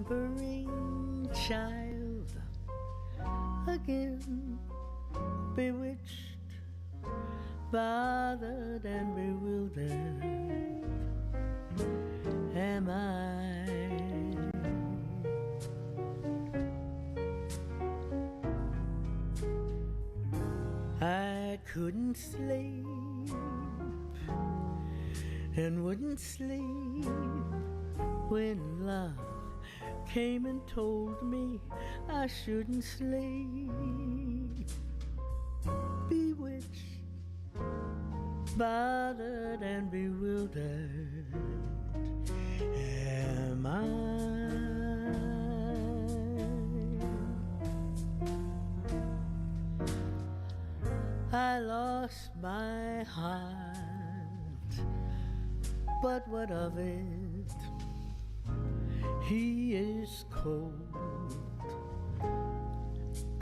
slumbering child again, bewitched, bothered, and bewildered am I. I couldn't sleep and wouldn't sleep when love came and told me I shouldn't sleep. Bewitched, bothered, and bewildered am I lost my heart, but what of it? He is cold,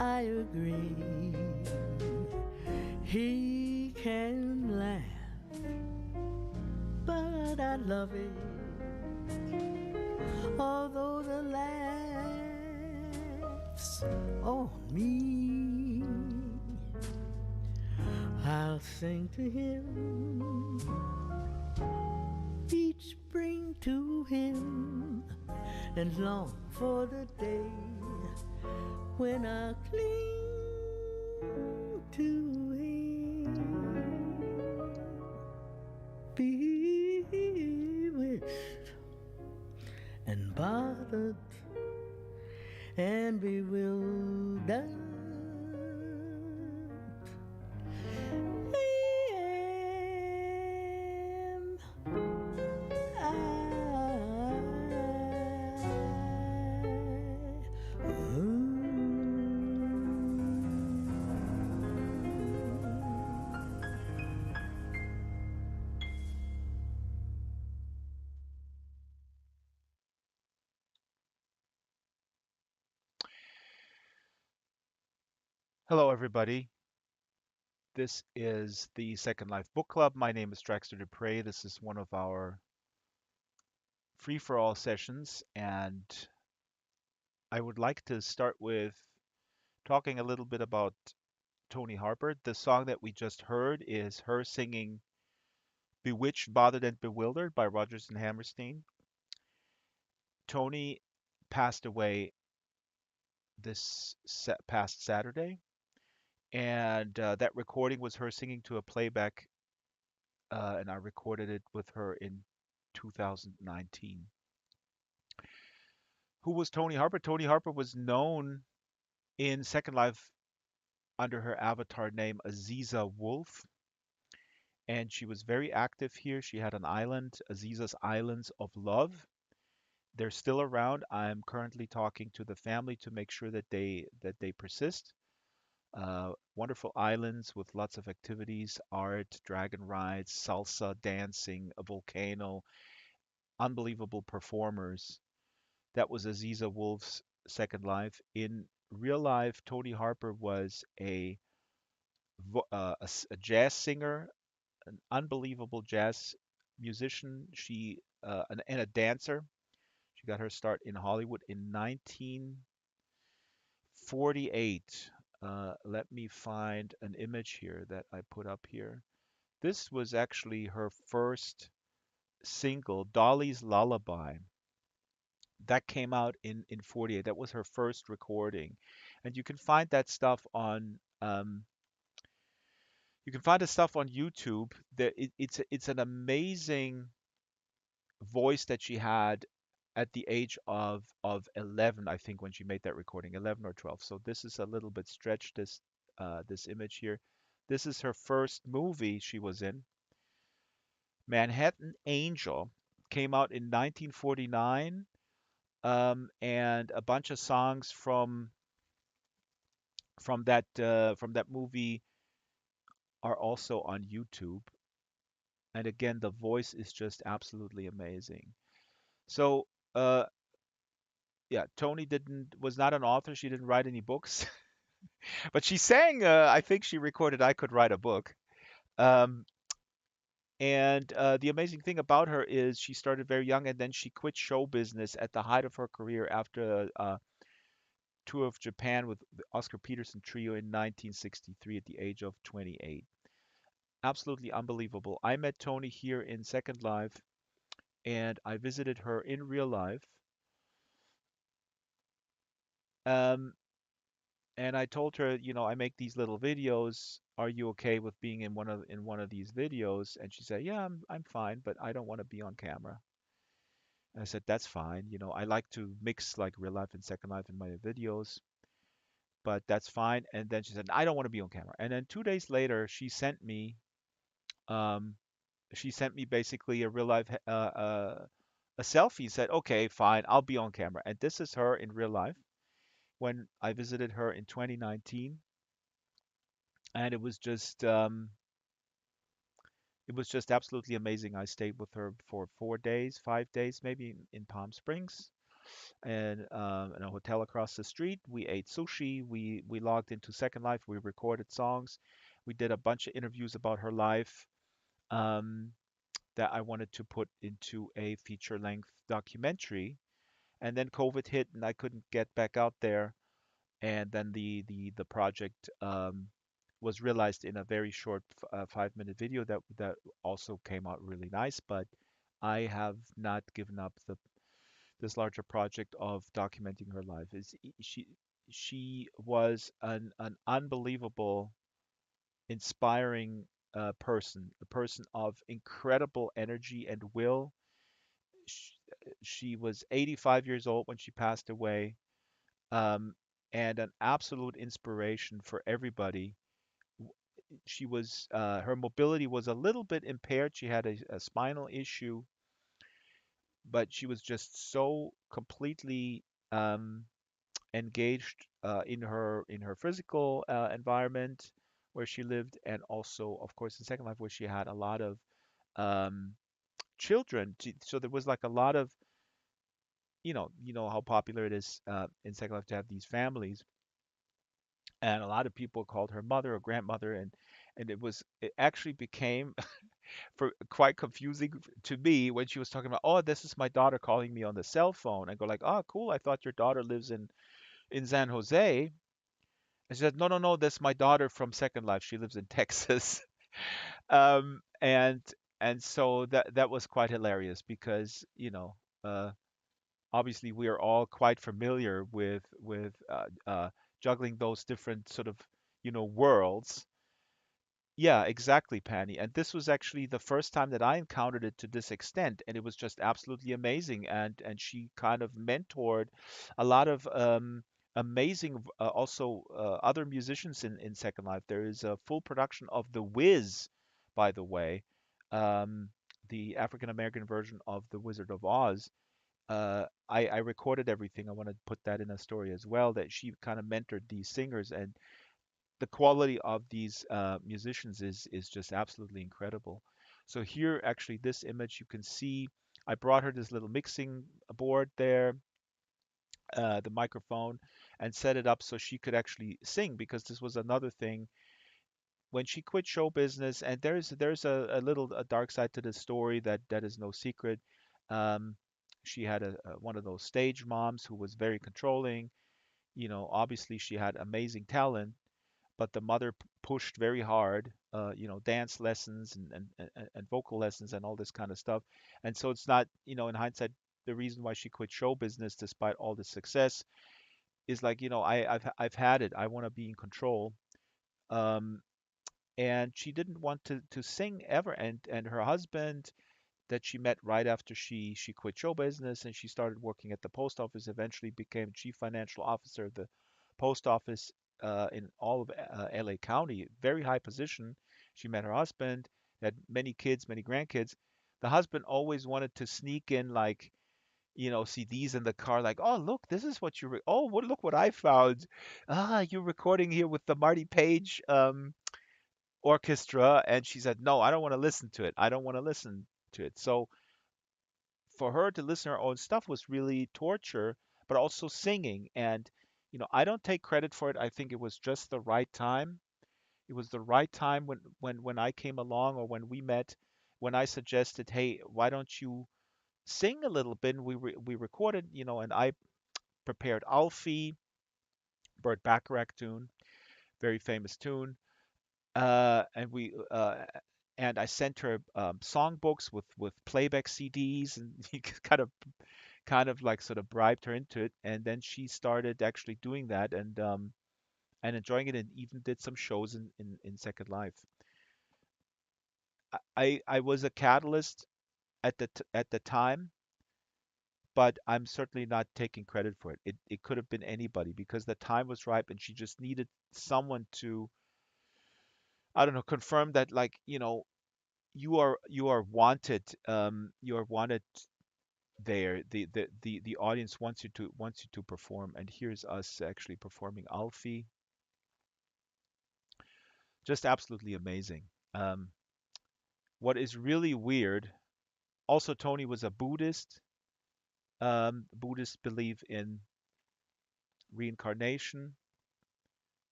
I agree. He can laugh, but I love it. Although the laughs on me, I'll sing to him, each spring to him, and long for the day when I cling to him. Bewitched and bothered and bewildered am Hello, everybody. This is the Second Life Book Club. My name is Draxtor Dupre. This is one of our free for all sessions, and I would like to start with talking a little bit about Tony Harper. The song that we just heard is her singing Bewitched, Bothered, and Bewildered by Rodgers and Hammerstein. Tony passed away past Saturday, and that recording was her singing to a playback, and I recorded it with her in 2019. Who was Tony Harper? Tony Harper was known in Second Life under her avatar name Aziza Wolf, and she was very active here. She had an island, Aziza's Islands of Love. They're still around. I'm currently talking to the family to make sure that they persist. Wonderful islands with lots of activities, art, dragon rides, salsa, dancing, a volcano, unbelievable performers. That was Aziza Wolf's Second Life. In real life, Tony Harper was a jazz singer, an unbelievable jazz musician. And a dancer. She got her start in Hollywood in 1948. Let me find an image here that I put up here. This was actually her first single, Dolly's Lullaby. That came out in 48. That was her first recording. And you can find the stuff on YouTube. It's an amazing voice that she had at the age of 11, I think, when she made that recording, 11 or 12. So this is a little bit stretched, this image here. This is her first movie she was in. Manhattan Angel came out in 1949, and a bunch of songs from that movie are also on YouTube. And again, the voice is just absolutely amazing. So, yeah, Tony didn't was not an author. She didn't write any books, but she sang. I think she recorded "I Could Write a Book." Um, And the amazing thing about her is she started very young, and then she quit show business at the height of her career after a tour of Japan with the Oscar Peterson Trio in 1963 at the age of 28. Absolutely unbelievable. I met Tony here in Second Life, and I visited her in real life. Um, and I told her, I make these little videos. Are you okay with being in one of these videos? And she said, yeah, I'm fine, but I don't want to be on camera. And I said, that's fine. I like to mix like real life and Second Life in my videos, but that's fine. And then she said, I don't want to be on camera. And then 2 days later, um, she sent me basically a real life a selfie. Said, okay, fine, I'll be on camera. And this is her in real life when I visited her in 2019, and it was just absolutely amazing. I stayed with her for 4 days, 5 days, maybe in Palm Springs, and in a hotel across the street. We ate sushi. We logged into Second Life. We recorded songs. We did a bunch of interviews about her life um, that I wanted to put into a feature-length documentary. And then COVID hit, and I couldn't get back out there. And then the project was realized in a very short 5-minute video that also came out really nice. But I have not given up this larger project of documenting her life. She was an unbelievable, inspiring person, a person of incredible energy and will. She, she was 85 years old when she passed away, um, and an absolute inspiration for everybody. Her mobility was a little bit impaired. She had a spinal issue, but she was just so completely um, engaged in her physical environment where she lived, and also, of course, in Second Life where she had a lot of um, children. So there was like a lot of you know how popular it is in Second Life to have these families, and a lot of people called her mother or grandmother, and it actually became for quite confusing to me when she was talking about, oh, this is my daughter calling me on the cell phone, and go like, oh, cool, I thought your daughter lives in San Jose. And she said, no, no, no, that's my daughter from Second Life. She lives in Texas. And so that was quite hilarious because, uh, obviously we are all quite familiar with juggling those different sort of, worlds. Yeah, exactly, Penny. And this was actually the first time that I encountered it to this extent, and it was just absolutely amazing. And she kind of mentored a lot of amazing, also other musicians in Second Life. There is a full production of The Wiz, by the way, um, the African American version of The Wizard of Oz. I recorded everything. I want to put that in a story as well. That she kind of mentored these singers, and the quality of these musicians is just absolutely incredible. So here, actually, this image you can see, I brought her this little mixing board there, the microphone, and set it up so she could actually sing because this was another thing when she quit show business. And there's a little a dark side to this story that is no secret. Um, she had one of those stage moms who was very controlling. Obviously she had amazing talent, but the mother pushed very hard, dance lessons and vocal lessons and all this kind of stuff. And so it's not, in hindsight, the reason why she quit show business despite all the success is like, I've had it. I want to be in control. Um, and she didn't want to sing ever. And her husband that she met right after she quit show business and she started working at the post office, eventually became chief financial officer of the post office in all of LA County, very high position. She met her husband, had many kids, many grandkids. The husband always wanted to sneak in like, CDs in the car, like, oh, look, this is what oh, look what I found. You're recording here with the Marty Page orchestra. And she said, no, I don't want to listen to it. I don't want to listen to it. So for her to listen to her own stuff was really torture, but also singing. And, I don't take credit for it. I think it was just the right time. It was the right time when I came along or when we met. when I suggested, hey, why don't you sing a little bit? And we recorded, and I prepared Alfie, Burt Bacharach tune, very famous tune, and I sent her songbooks with playback CDs, and he kind of like sort of bribed her into it, and then she started actually doing that and enjoying it, and even did some shows in Second Life. I was a catalyst at the time, but I'm certainly not taking credit for it. It could have been anybody because the time was ripe, and she just needed someone to, I don't know, confirm that, like, you are wanted, you are wanted there. The audience wants you to perform, and here's us actually performing Alfie. Just absolutely amazing. Um, what is really weird, also Tony was a Buddhist. Buddhists believe in reincarnation.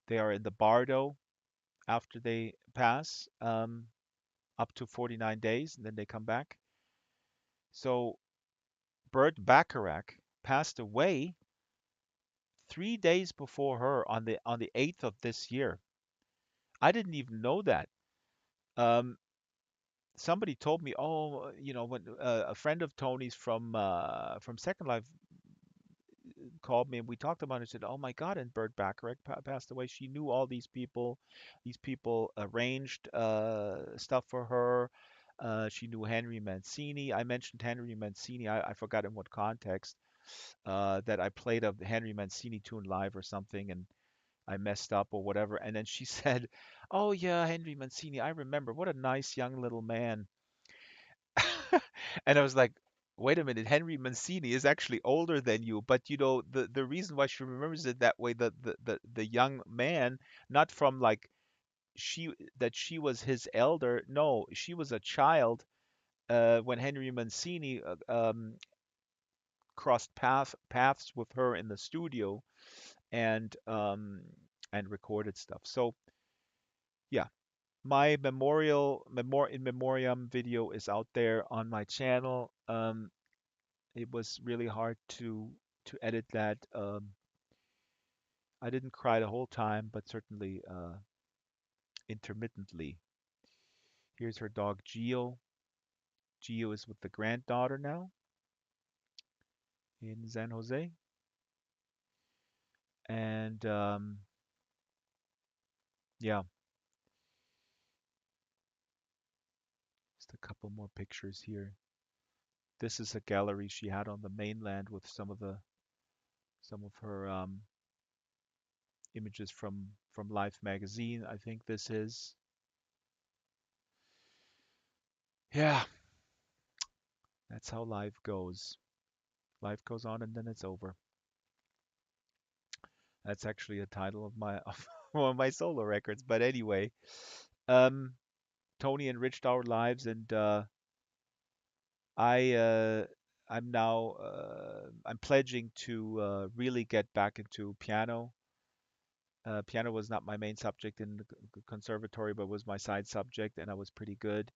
They are in the bardo after they pass, up to 49 days, and then they come back. So Burt Bacharach passed away 3 days before her on the 8th of this year. I didn't even know that. Um, Somebody told me, oh, when a friend of Tony's from Second Life called me and we talked about it. And said, "Oh my God!" And Burt Bacharach passed away. She knew all these people. These people arranged stuff for her. She knew Henry Mancini. I mentioned Henry Mancini. I forgot in what context that I played a Henry Mancini tune live or something, and I messed up or whatever. And then she said, "Oh yeah, Henry Mancini. I remember. What a nice young little man." And I was like, wait a minute, Henry Mancini is actually older than you, but the reason why she remembers it that way, the young man, not from like she that she was his elder. No, she was a child when Henry Mancini crossed paths with her in the studio and recorded stuff. So yeah, my in memoriam video is out there on my channel. It was really hard to edit that. I didn't cry the whole time, but certainly intermittently. Here's her dog Geo. Geo is with the granddaughter now in San Jose, and yeah, just a couple more pictures here. This is a gallery she had on the mainland with some of her images from Life magazine. I think this is. Yeah, that's how life goes. Life goes on and then it's over. That's actually a title of my of one of my solo records. But anyway, um, Tony enriched our lives, and I I'm pledging to really get back into piano. Piano was not my main subject in the conservatory, but was my side subject, and I was pretty good.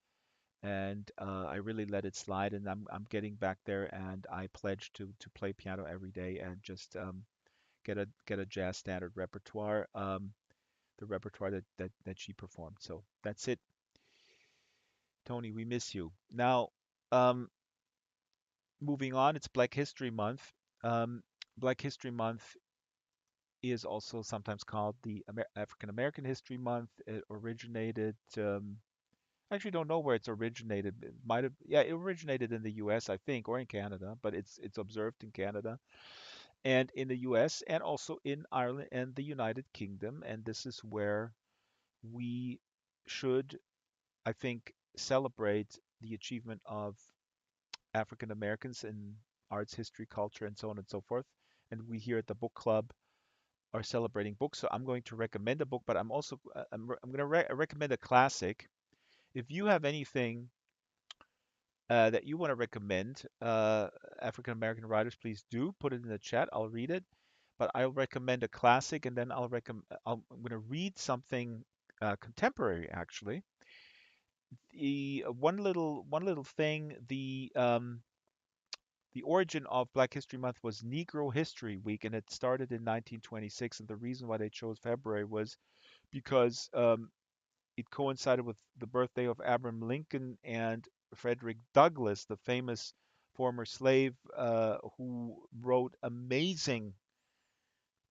And I really let it slide, and I'm getting back there, and I pledge to play piano every day and just get a jazz standard repertoire. The repertoire that she performed. So that's it. Tony, we miss you. Now, um, moving on, it's Black History Month. Black History Month is also sometimes called the African American History Month. It originated, I actually don't know where it's originated. It might have, yeah, it originated in the U.S., I think, or in Canada, but it's observed in Canada and in the U.S. and also in Ireland and the United Kingdom. And this is where we should, I think, celebrate the achievement of African Americans in arts, history, culture, and so on and so forth. And we here at the book club are celebrating books. So I'm going to recommend a book, but I'm going to recommend a classic. If you have anything that you want to recommend, African American writers, please do put it in the chat. I'll read it. But I'll recommend a classic, and then I'm going to read something contemporary, actually. The one little thing, the origin of Black History Month was Negro History Week, and it started in 1926. And the reason why they chose February was because it coincided with the birthday of Abraham Lincoln and Frederick Douglass, the famous former slave who wrote amazing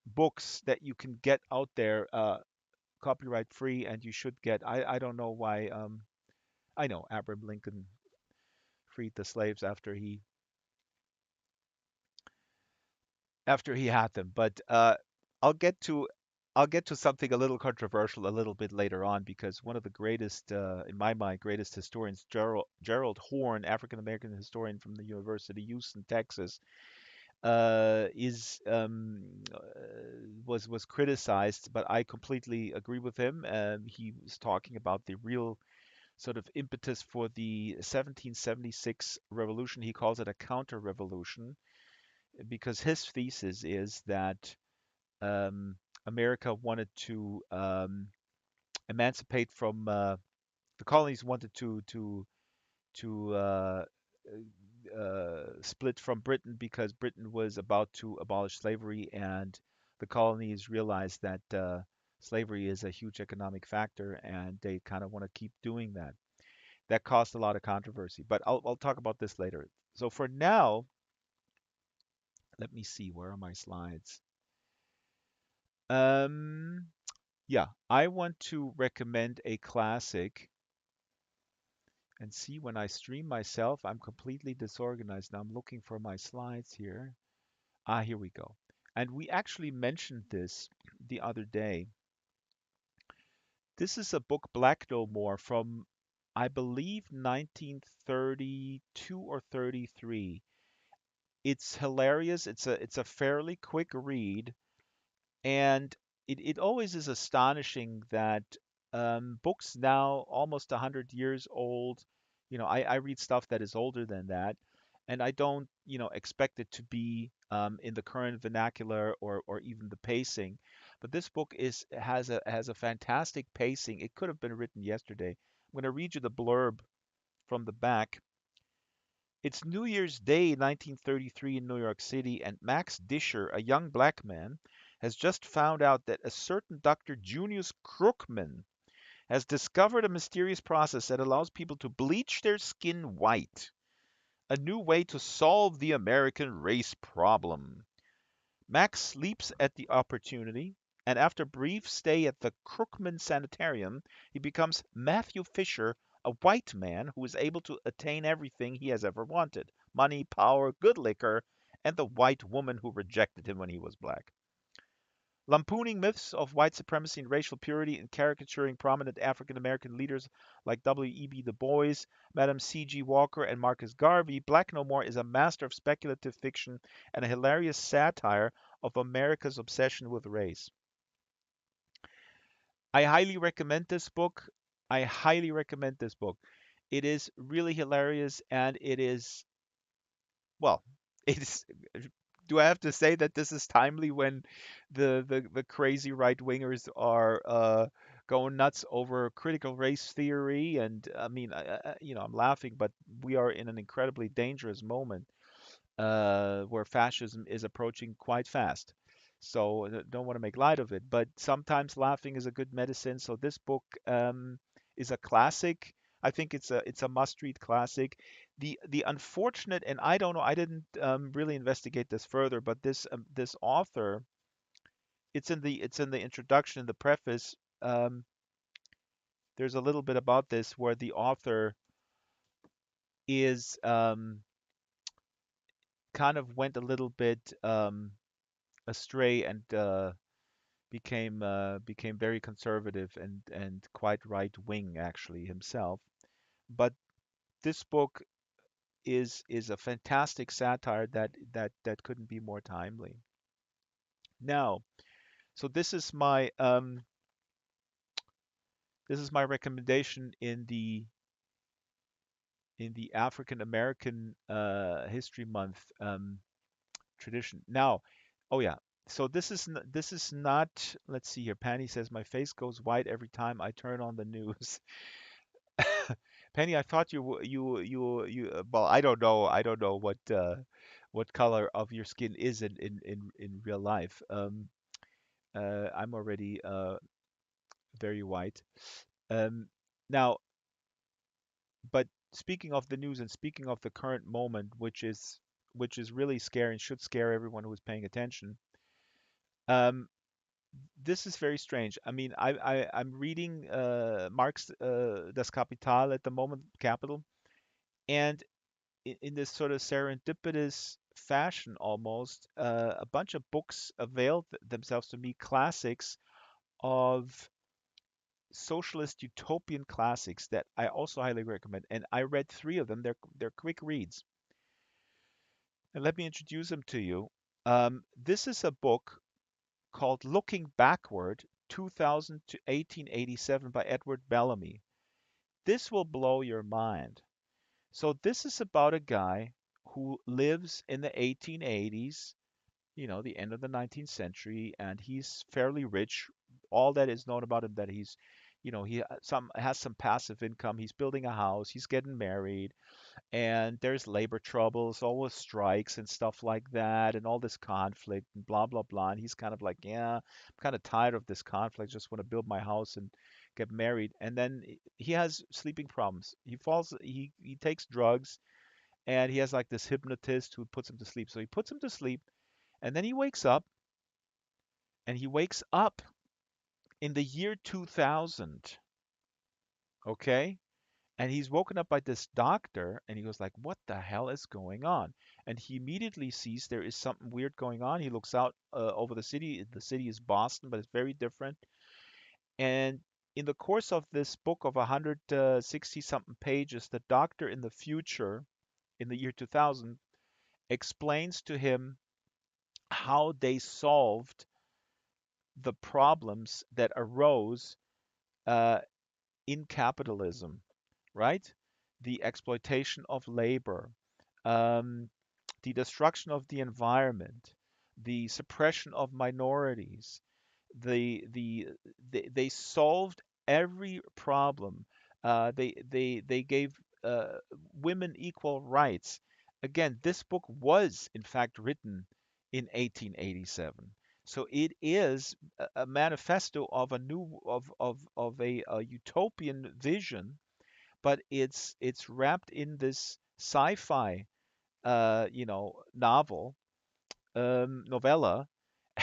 books that you can get out there copyright free, and you should get. I don't know why. I know Abraham Lincoln freed the slaves after he had them, but I'll get to I'll get to something a little controversial a little bit later on, because one of the greatest, in my mind, greatest historians, Gerald Horne, African American historian from the University of Houston, Texas, is was criticized, but I completely agree with him. He was talking about the real sort of impetus for the 1776 revolution. He calls it a counter-revolution because his thesis is that um, America wanted to emancipate from the colonies wanted to split from Britain because Britain was about to abolish slavery, and the colonies realized that slavery is a huge economic factor, and they kind of want to keep doing that. That caused a lot of controversy, but I'll talk about this later. So for now, let me see, where are my slides? Um, yeah, I want to recommend a classic and see when I stream myself, I'm completely disorganized. Now I'm looking for my slides here. Ah, here we go. And we actually mentioned this the other day. This is a book, Black No More, from I believe 1932 or 33. It's hilarious. It's a fairly quick read, and it always is astonishing that books now almost 100 years old, I read stuff that is older than that, and I don't, expect it to be in the current vernacular or even the pacing. But this book has a fantastic pacing. It could have been written yesterday. I'm going to read you the blurb from the back. It's New Year's Day, 1933, in New York City, and Max Disher, a young black man, has just found out that a certain Dr. Junius Crookman has discovered a mysterious process that allows people to bleach their skin white, a new way to solve the American race problem. Max leaps at the opportunity, and after a brief stay at the Crookman Sanitarium, he becomes Matthew Fisher, a white man who is able to attain everything he has ever wanted: money, power, good liquor, and the white woman who rejected him when he was black. Lampooning myths of white supremacy and racial purity and caricaturing prominent African American leaders like W.E.B. Du Bois, Madam C.G. Walker, and Marcus Garvey, Black No More is a master of speculative fiction and a hilarious satire of America's obsession with race. I highly recommend this book. I highly recommend this book. It is really hilarious, and it is, well, it's, do I have to say that this is timely when the crazy right wingers are going nuts over critical race theory? And I mean, I'm laughing, but we are in an incredibly dangerous moment where fascism is approaching quite fast. So don't want to make light of it, but sometimes laughing is a good medicine. So this book is a classic. I think it's a must-read classic. The unfortunate, and I don't know, I didn't really investigate this further, but this author, it's in the introduction, the preface. Um, there's a little bit about this where the author is kind of went a little bit astray and became very conservative and quite right wing actually himself. But this book is a fantastic satire that couldn't be more timely. Now, so this is my recommendation in the African American History Month tradition. Now, oh yeah. So this is not. Let's see here. Panny says my face goes white every time I turn on the news. Penny, I thought well, I don't know what color of your skin is in real life. I'm already very white. Um, Now, but speaking of the news and speaking of the current moment, which is really scary and should scare everyone who is paying attention. Um, this is very strange. I mean, I'm reading Marx Das Kapital at the moment, Capital, and in this sort of serendipitous fashion almost, a bunch of books availed themselves to me, classics of socialist utopian classics that I also highly recommend. And I read three of them. They're quick reads. And let me introduce them to you. This is a book called Looking Backward, 2000 to 1887 by Edward Bellamy. This will blow your mind. So this is about a guy who lives in the 1880s, the end of the 19th century, and he's fairly rich. All that is known about him that he some has some passive income. He's building a house, he's getting married, and there's labor troubles, always strikes and stuff like that, and all this conflict and blah blah blah. And he's kind of like, yeah, I'm kind of tired of this conflict. Just want to build my house and get married. And then he has sleeping problems. He takes drugs, and he has like this hypnotist who puts him to sleep. So he puts him to sleep, and then he wakes up in the year 2000. Okay, and he's woken up by this doctor, and he goes like, what the hell is going on? And he immediately sees there is something weird going on. He looks out over the city. The city is Boston, but it's very different. And in the course of this book of 160 something pages, the doctor in the future, in the year 2000, explains to him how they solved the problems that arose uh, in capitalism, right? The exploitation of labor, um, the destruction of the environment, the suppression of minorities, they solved every problem. They gave uh, women equal rights. Again, this book was in fact written in 1887. So it is a manifesto of a new of a utopian vision, but it's wrapped in this sci-fi novel, novella,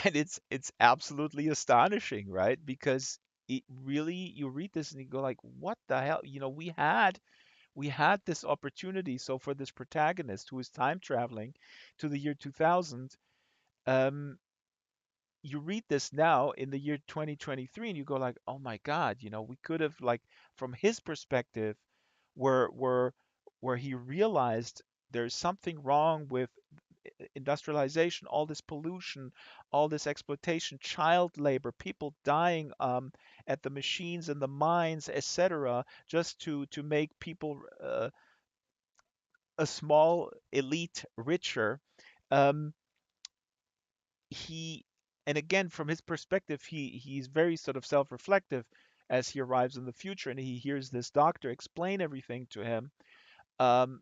and it's absolutely astonishing, right? Because it really, you read this and you go like, what the hell? We had this opportunity. So for this protagonist who is time traveling to the year 2000, um, you read this now in the year 2023, and you go like, oh my God, we could have, like, from his perspective, where where where he realized there's something wrong with industrialization, all this pollution, all this exploitation, child labor, people dying at the machines and the mines, etc., just to make people, a small elite, richer. Um, he and again, from his perspective, he's very sort of self-reflective as he arrives in the future, and he hears this doctor explain everything to him.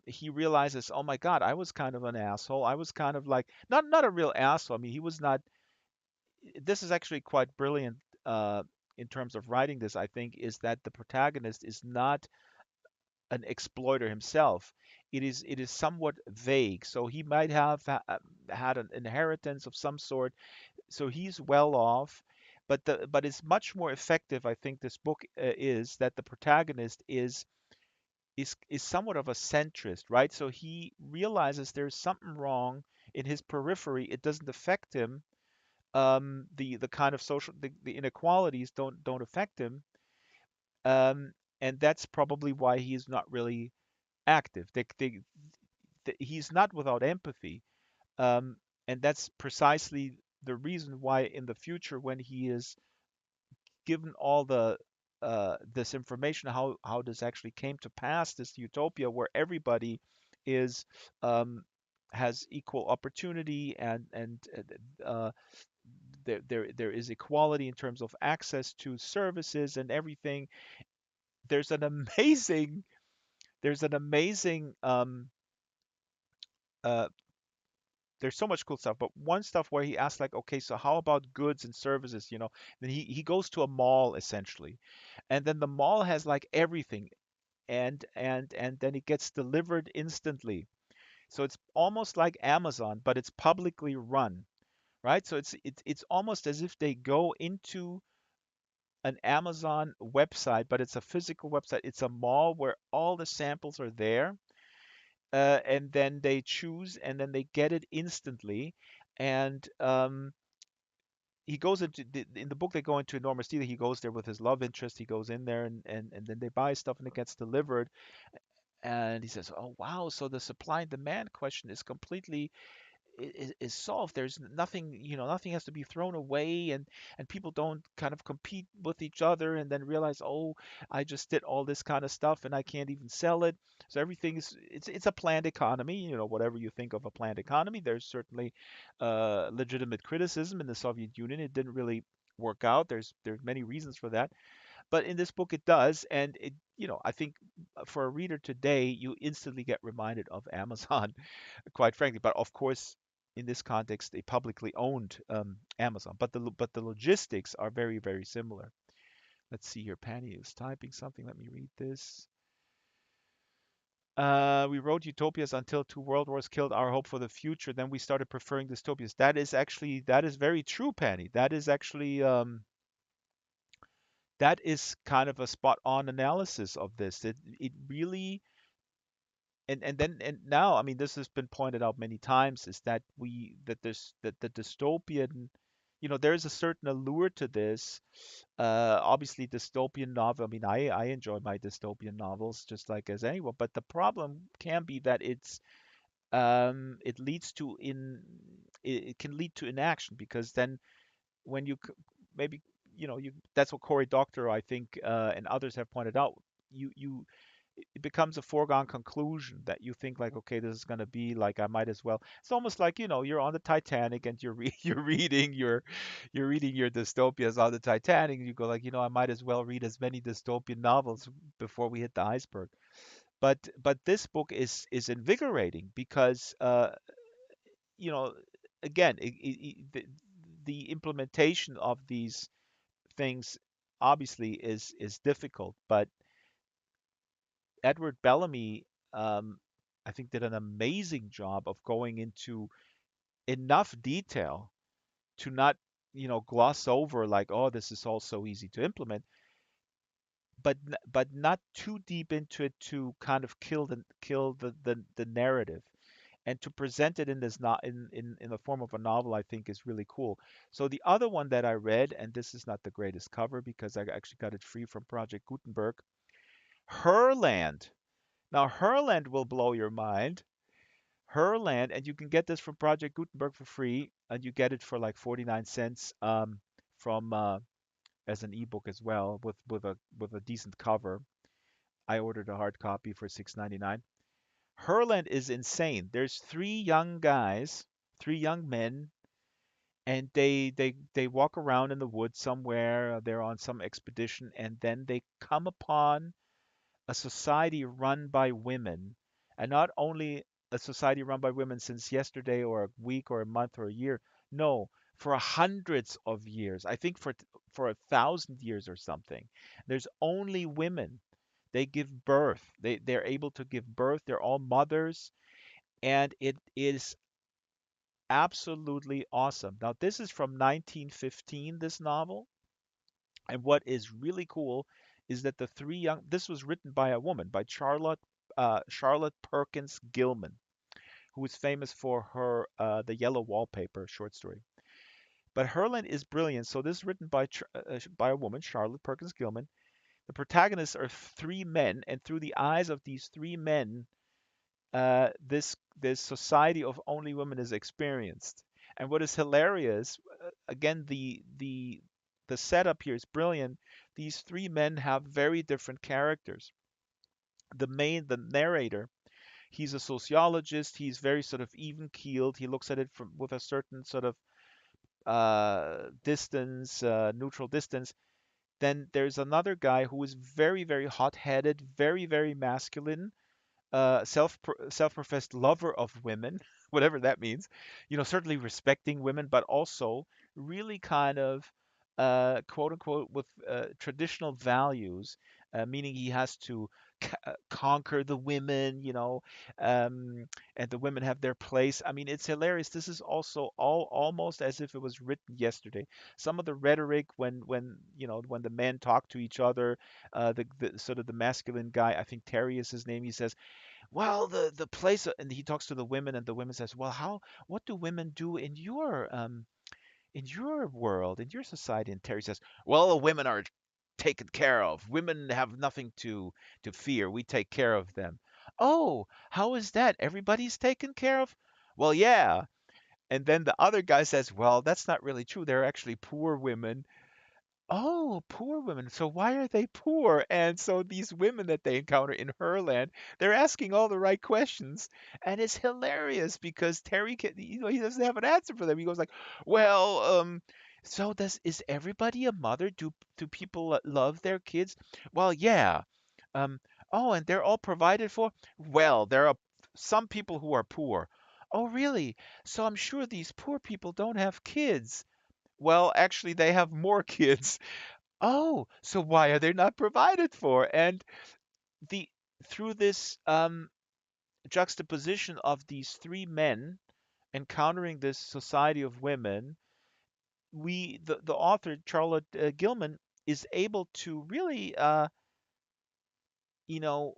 He realizes, oh my God, I was kind of an asshole. I was kind of like, not a real asshole. I mean, he was not. This is actually quite brilliant, in terms of writing this. I think is that the protagonist is not an exploiter himself. It is somewhat vague. So he might have had an inheritance of some sort. So he's well off. But it's much more effective. I think this book is that the protagonist is somewhat of a centrist, right? So he realizes there's something wrong in his periphery. It doesn't affect him. The kind of social the inequalities don't affect him. Um, and that's probably why he's not really active. He's not without empathy. Um, and that's precisely the reason why in the future, when he is given all the this information, how this actually came to pass, this utopia where everybody is, has equal opportunity, and there is equality in terms of access to services and everything. There's an amazing there's an amazing uh, there's so much cool stuff, but one stuff where he asks like, okay, so how about goods and services, then he goes to a mall essentially, and then the mall has like everything, and then it gets delivered instantly. So it's almost like Amazon, but it's publicly run, right? So it's almost as if they go into an Amazon website, but it's a physical website. It's a mall where all the samples are there, and then they choose, and then they get it instantly. And he goes in the book. They go into enormous detail. He goes there with his love interest. He goes in there, and then they buy stuff, and it gets delivered. And he says, "Oh wow! So the supply and demand question is completely is solved. There's nothing, nothing has to be thrown away, and people don't kind of compete with each other and then realize, oh, I just did all this kind of stuff and I can't even sell it. So everything is it's a planned economy. Whatever you think of a planned economy, there's certainly legitimate criticism in the Soviet Union. It didn't really work out. There's many reasons for that, but in this book it does, and I think for a reader today, you instantly get reminded of Amazon, quite frankly. But of course, in this context, a publicly owned Amazon. But the logistics are very, very similar. Let's see here. Penny is typing something. Let me read this. We wrote utopias until two world wars killed our hope for the future. Then we started preferring dystopias. That is very true, Penny. That is kind of a spot on analysis of this. It really, and now, I mean, this has been pointed out many times, is that the dystopian, there's a certain allure to this. Obviously, dystopian novel. I mean, I enjoy my dystopian novels just like as anyone, but the problem can be that it leads to in it can lead to inaction, because then when maybe, that's what Cory Doctorow, I think, and others have pointed out. You It becomes a foregone conclusion that you think like, okay, this is going to be like, I might as well. It's almost like, you're on the Titanic, and you're reading your dystopias on the Titanic, and you go like, I might as well read as many dystopian novels before we hit the iceberg. But this book is invigorating because, you know again, the implementation of these things obviously is difficult, but Edward Bellamy, I think, did an amazing job of going into enough detail to not, gloss over like, oh, this is all so easy to implement, but not too deep into it to kind of kill the narrative, and to present it in this not in the form of a novel, I think, is really cool. So the other one that I read, and this is not the greatest cover because I actually got it free from Project Gutenberg, Herland. Now, Herland will blow your mind. Herland, and you can get this from Project Gutenberg for free, and you get it for like 49 cents, from as an ebook as well, with a decent cover. I ordered a hard copy for 6.99. Herland is insane. There's three young guys, three young men, and they walk around in the woods somewhere. They're on some expedition, and then they come upon a society run by women, and not only a society run by women since yesterday or a week or a month or a year. No, for hundreds of years. I think for 1,000 years or something. There's only women. They give birth. They're able to give birth. They're all mothers, and it is absolutely awesome. Now, this is from 1915, this novel, and what is really cool is that this was written by a woman, by Charlotte Perkins Gilman, who is famous for her The Yellow Wallpaper short story. But Herland is brilliant. So this is written by a woman, Charlotte Perkins Gilman. The protagonists are three men, and through the eyes of these three men, this society of only women is experienced. And what is hilarious, again, the setup here is brilliant. These three men have very different characters. The narrator, he's a sociologist. He's very sort of even keeled. He looks at it from with a certain sort of distance, neutral distance. Then there's another guy who is very, very hot-headed, very, very masculine, self-professed lover of women, whatever that means. Certainly respecting women, but also really kind of quote unquote with traditional values, meaning he has to conquer the women, um, and the women have their place. I mean, it's hilarious. This is also all almost as if it was written yesterday. Some of the rhetoric when the men talk to each other, the sort of the masculine guy, I think Terry is his name. He says, well, the place, and he talks to the women, and the women says, well, what do women do in your world, in your society? And Terry says, well, the women are taken care of. Women have nothing to fear. We take care of them. Oh, how is that? Everybody's taken care of? Well, yeah. And then the other guy says, well, that's not really true. There are actually poor women. Oh, poor women. So why are they poor? And so these women that they encounter in her land, they're asking all the right questions, and it's hilarious because Terry he doesn't have an answer for them. He goes like, "Well, so does is everybody a mother? Do people love their kids? Well, yeah. Um, oh, and they're all provided for? Well, there are some people who are poor. Oh, really? So I'm sure these poor people don't have kids. Well, actually, they have more kids. Oh, so why are they not provided for? And the through this juxtaposition of these three men encountering this society of women, the author Charlotte Gilman is able to really you know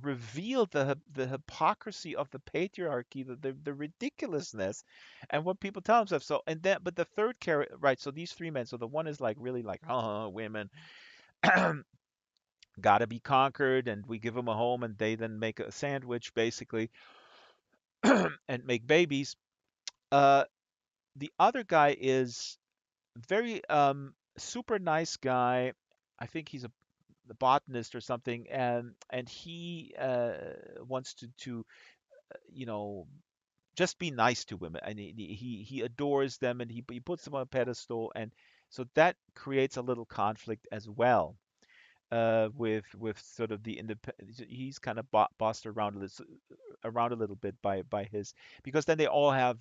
reveal the hypocrisy of the patriarchy, the ridiculousness, and what people tell themselves. So and then, but the third character, right? So these three men. So the one is like really like, women got to be conquered, and we give them a home, and they then make a sandwich basically and make babies. uh the other guy is very super nice guy. I think he's a botanist or something, and he wants to you know just be nice to women, and he adores them, and he puts them on a pedestal, and so that creates a little conflict as well, with sort of the independent. He's kind of bossed around a little bit by his, because then they all have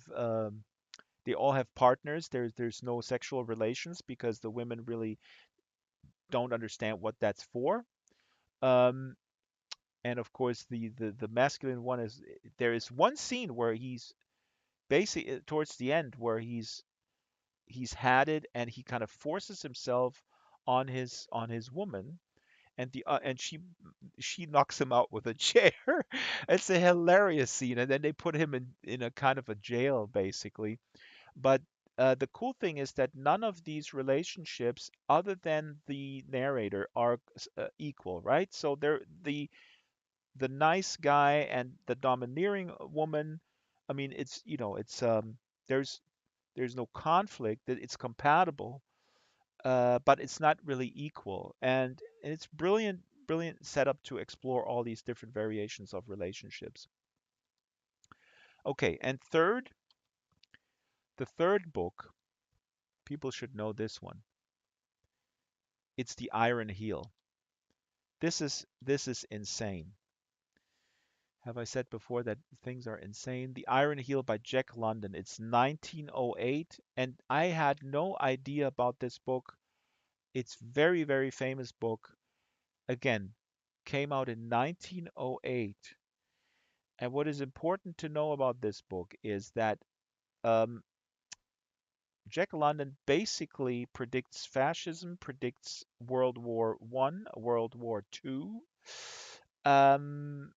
partners. There's no sexual relations because the women really don't understand what that's for. Um, and of course, the masculine one is, there is one scene where he's basically towards the end where he's had it, and he kind of forces himself on his woman, and she knocks him out with a chair. It's a hilarious scene, and then they put him in a kind of a jail basically. But the cool thing is that none of these relationships, other than the narrator, are equal, right? So they're the nice guy and the domineering woman. I mean, there's there's no conflict. That it's compatible, but it's not really equal. And it's brilliant setup to explore all these different variations of relationships. Okay, and the third book, people should know this one. It's The Iron Heel. This is insane. Have I said before that things are insane? The Iron Heel by Jack London. It's 1908, and I had no idea about this book. It's very, very famous book. Again, came out in 1908. And what is important to know about this book is that um, Jack London basically predicts fascism, predicts World War I, World War II. Um,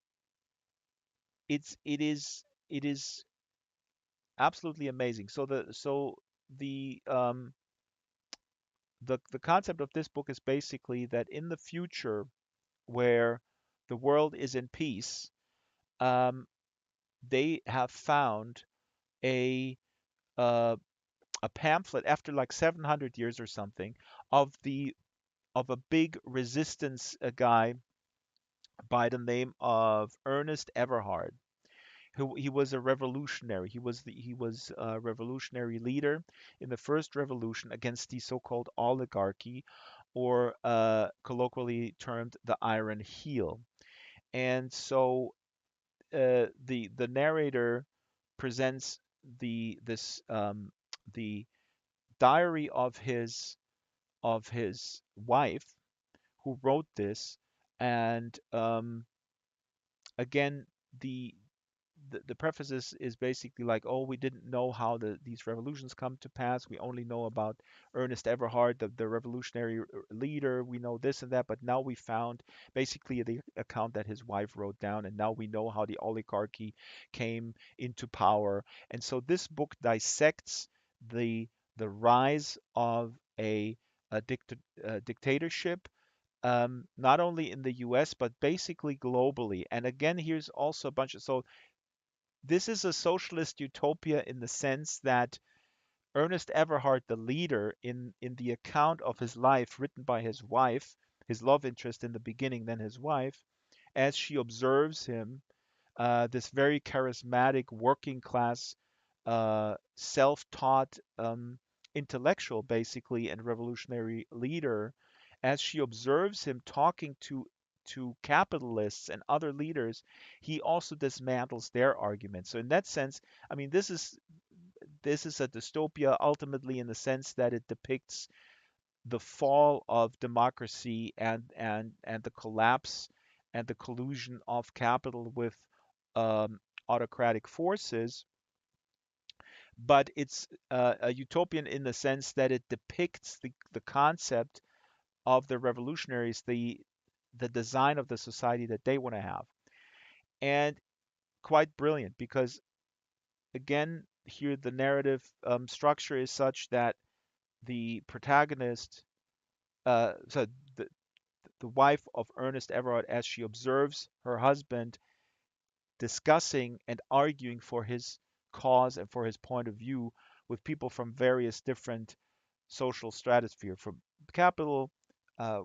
it is absolutely amazing. So the concept of this book is basically that in the future, where the world is in peace, um, they have found a uh, a pamphlet after like 700 years or something of a big resistance guy by the name of Ernest Everhard, who he was a revolutionary. He was a revolutionary leader in the first revolution against the so-called oligarchy, or colloquially termed the Iron Heel. And so the narrator presents the diary of his wife who wrote this, and again the the preface is basically like, oh, we didn't know how these revolutions come to pass. We only know about Ernest Everhard, the revolutionary leader. We know this and that, but now we found basically the account that his wife wrote down, and now we know how the oligarchy came into power. And so this book dissects the the rise of a dictatorship, not only in the US, but basically globally. And again, here's also a bunch of, so this is a socialist utopia in the sense that Ernest Everhard, the leader, in the account of his life written by his wife, his love interest in the beginning, then his wife, as she observes him, this very charismatic working class, self-taught intellectual, basically, and revolutionary leader, as she observes him talking to capitalists and other leaders, he also dismantles their arguments. So in that sense, I mean, this is a dystopia ultimately in the sense that it depicts the fall of democracy and the collapse and the collusion of capital with autocratic forces. But it's a utopian in the sense that it depicts the concept of the revolutionaries, the design of the society that they want to have, and quite brilliant because again here the narrative structure is such that the protagonist, so the, the wife of Ernest Everard, as she observes her husband discussing and arguing for his cause and for his point of view with people from various different social stratosphere, from capital,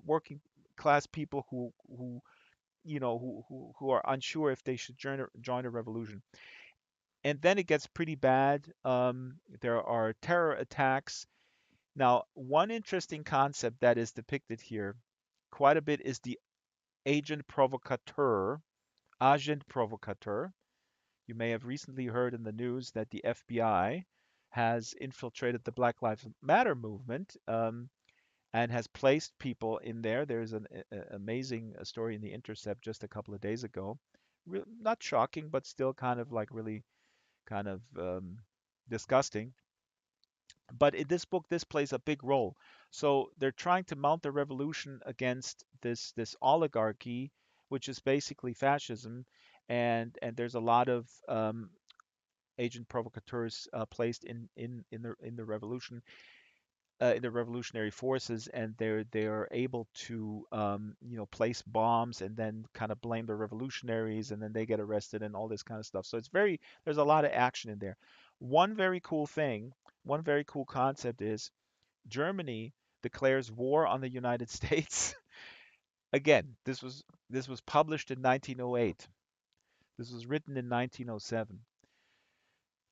working class people who who are unsure if they should join a revolution. And then it gets pretty bad. There are terror attacks. Now, one interesting concept that is depicted here quite a bit is the agent provocateur. You may have recently heard in the news that the FBI has infiltrated the Black Lives Matter movement, and has placed people in there. There's an amazing story in The Intercept just a couple of days ago. Not shocking, but still kind of like really kind of disgusting. But in this book, this plays a big role. So they're trying to mount a revolution against this oligarchy, which is basically fascism, and there's a lot of agent provocateurs placed in the revolution, in the revolutionary forces, and they're able to place bombs and then kind of blame the revolutionaries, and then they get arrested and all this kind of stuff. So it's very there's a lot of action in there. One very cool thing, one very cool concept is Germany declares war on the United States. Again, this was published in 1908. This was written in 1907.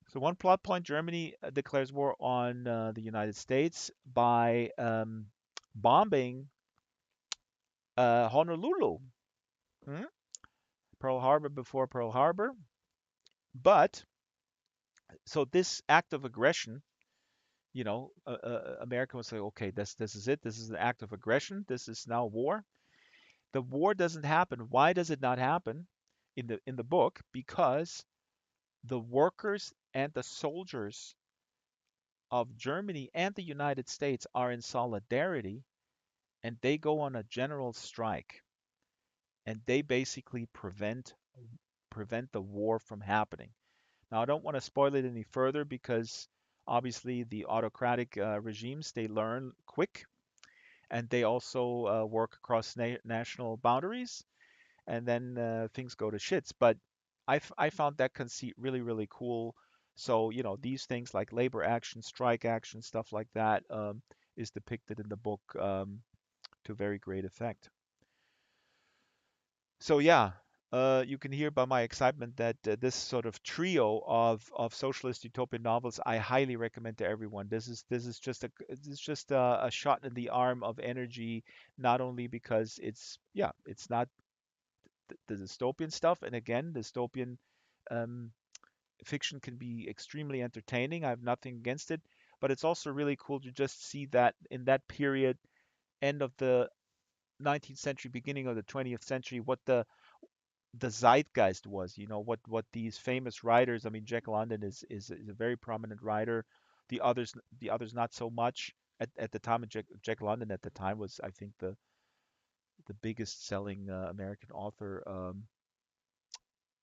So one plot point: Germany declares war on the United States by bombing Honolulu, hmm? Pearl Harbor before Pearl Harbor. But so this act of aggression, America would say, okay, this is it. This is an act of aggression. This is now war. The war doesn't happen. Why does it not happen in the book? Because the workers and the soldiers of Germany and the United States are in solidarity, and they go on a general strike, and they basically prevent the war from happening. Now, I don't want to spoil it any further because obviously the autocratic regimes, they learn quick, and they also work across national boundaries, and then things go to shits. But I found that conceit really, really cool. So, these things like labor action, strike action, stuff like that, is depicted in the book, to very great effect. So yeah, you can hear by my excitement that this sort of trio of socialist utopian novels I highly recommend to everyone. This is just a shot in the arm of energy, not only because it's not the dystopian stuff. And again, dystopian um, fiction can be extremely entertaining. I have nothing against it, but it's also really cool to just see that in that period, end of the 19th century, beginning of the 20th century, what the zeitgeist was. What these famous writers. I mean, Jack London is a very prominent writer. The others not so much. At the time, Jack London at the time was, I think, the biggest selling American author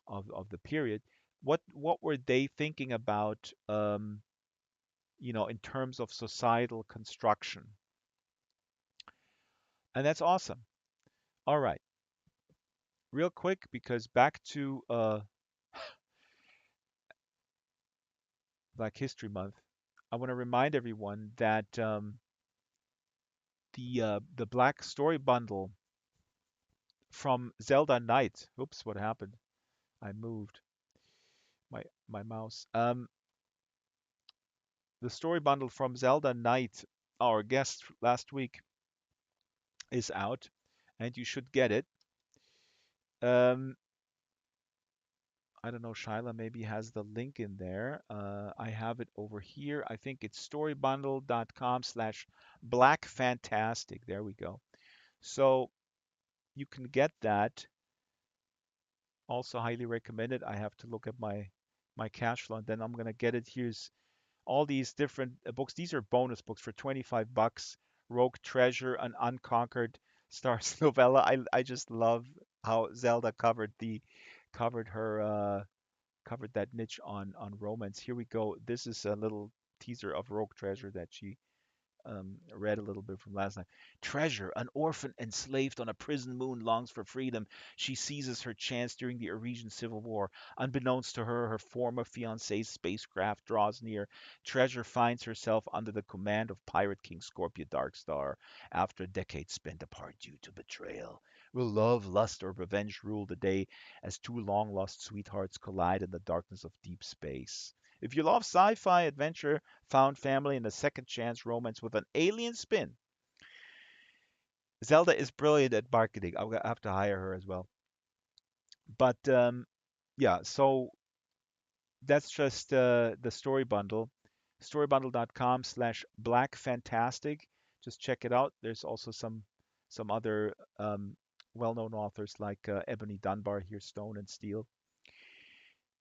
of the period. What were they thinking about, in terms of societal construction? And that's awesome. All right, real quick, because back to Black History Month, I want to remind everyone that the Black Story Bundle from Zelda Knight. Oops, what happened? I moved my mouse. The story bundle from Zelda Knight, our guest last week, is out, and you should get it. Um, I don't know, Shyla maybe has the link in there. I have it over here. I think it's storybundle.com/black fantastic. There we go. So you can get that. Also highly recommended. I have to look at my cash flow, and then I'm gonna get it. Here's all these different books. These are bonus books for 25 bucks. Rogue Treasure, an unconquered stars novella. I just love how Zelda covered her covered that niche on romance. Here we go. This is a little teaser of Rogue Treasure that she read a little bit from last night. Treasure, an orphan enslaved on a prison moon, longs for freedom. She seizes her chance during the Eurasian Civil War. Unbeknownst to her, her former fiance's spacecraft draws near. Treasure finds herself under the command of Pirate King Scorpio Darkstar after a decade spent apart due to betrayal. Will love, lust, or revenge rule the day as two long lost sweethearts collide in the darkness of deep space? If you love sci fi, adventure, found family, and a second chance romance with an alien spin, Zelda is brilliant at marketing. I'll have to hire her as well. But yeah, so that's just the story bundle. Storybundle.com/black fantastic. Just check it out. There's also some other well-known authors like Ebony Dunbar here, Stone and Steel.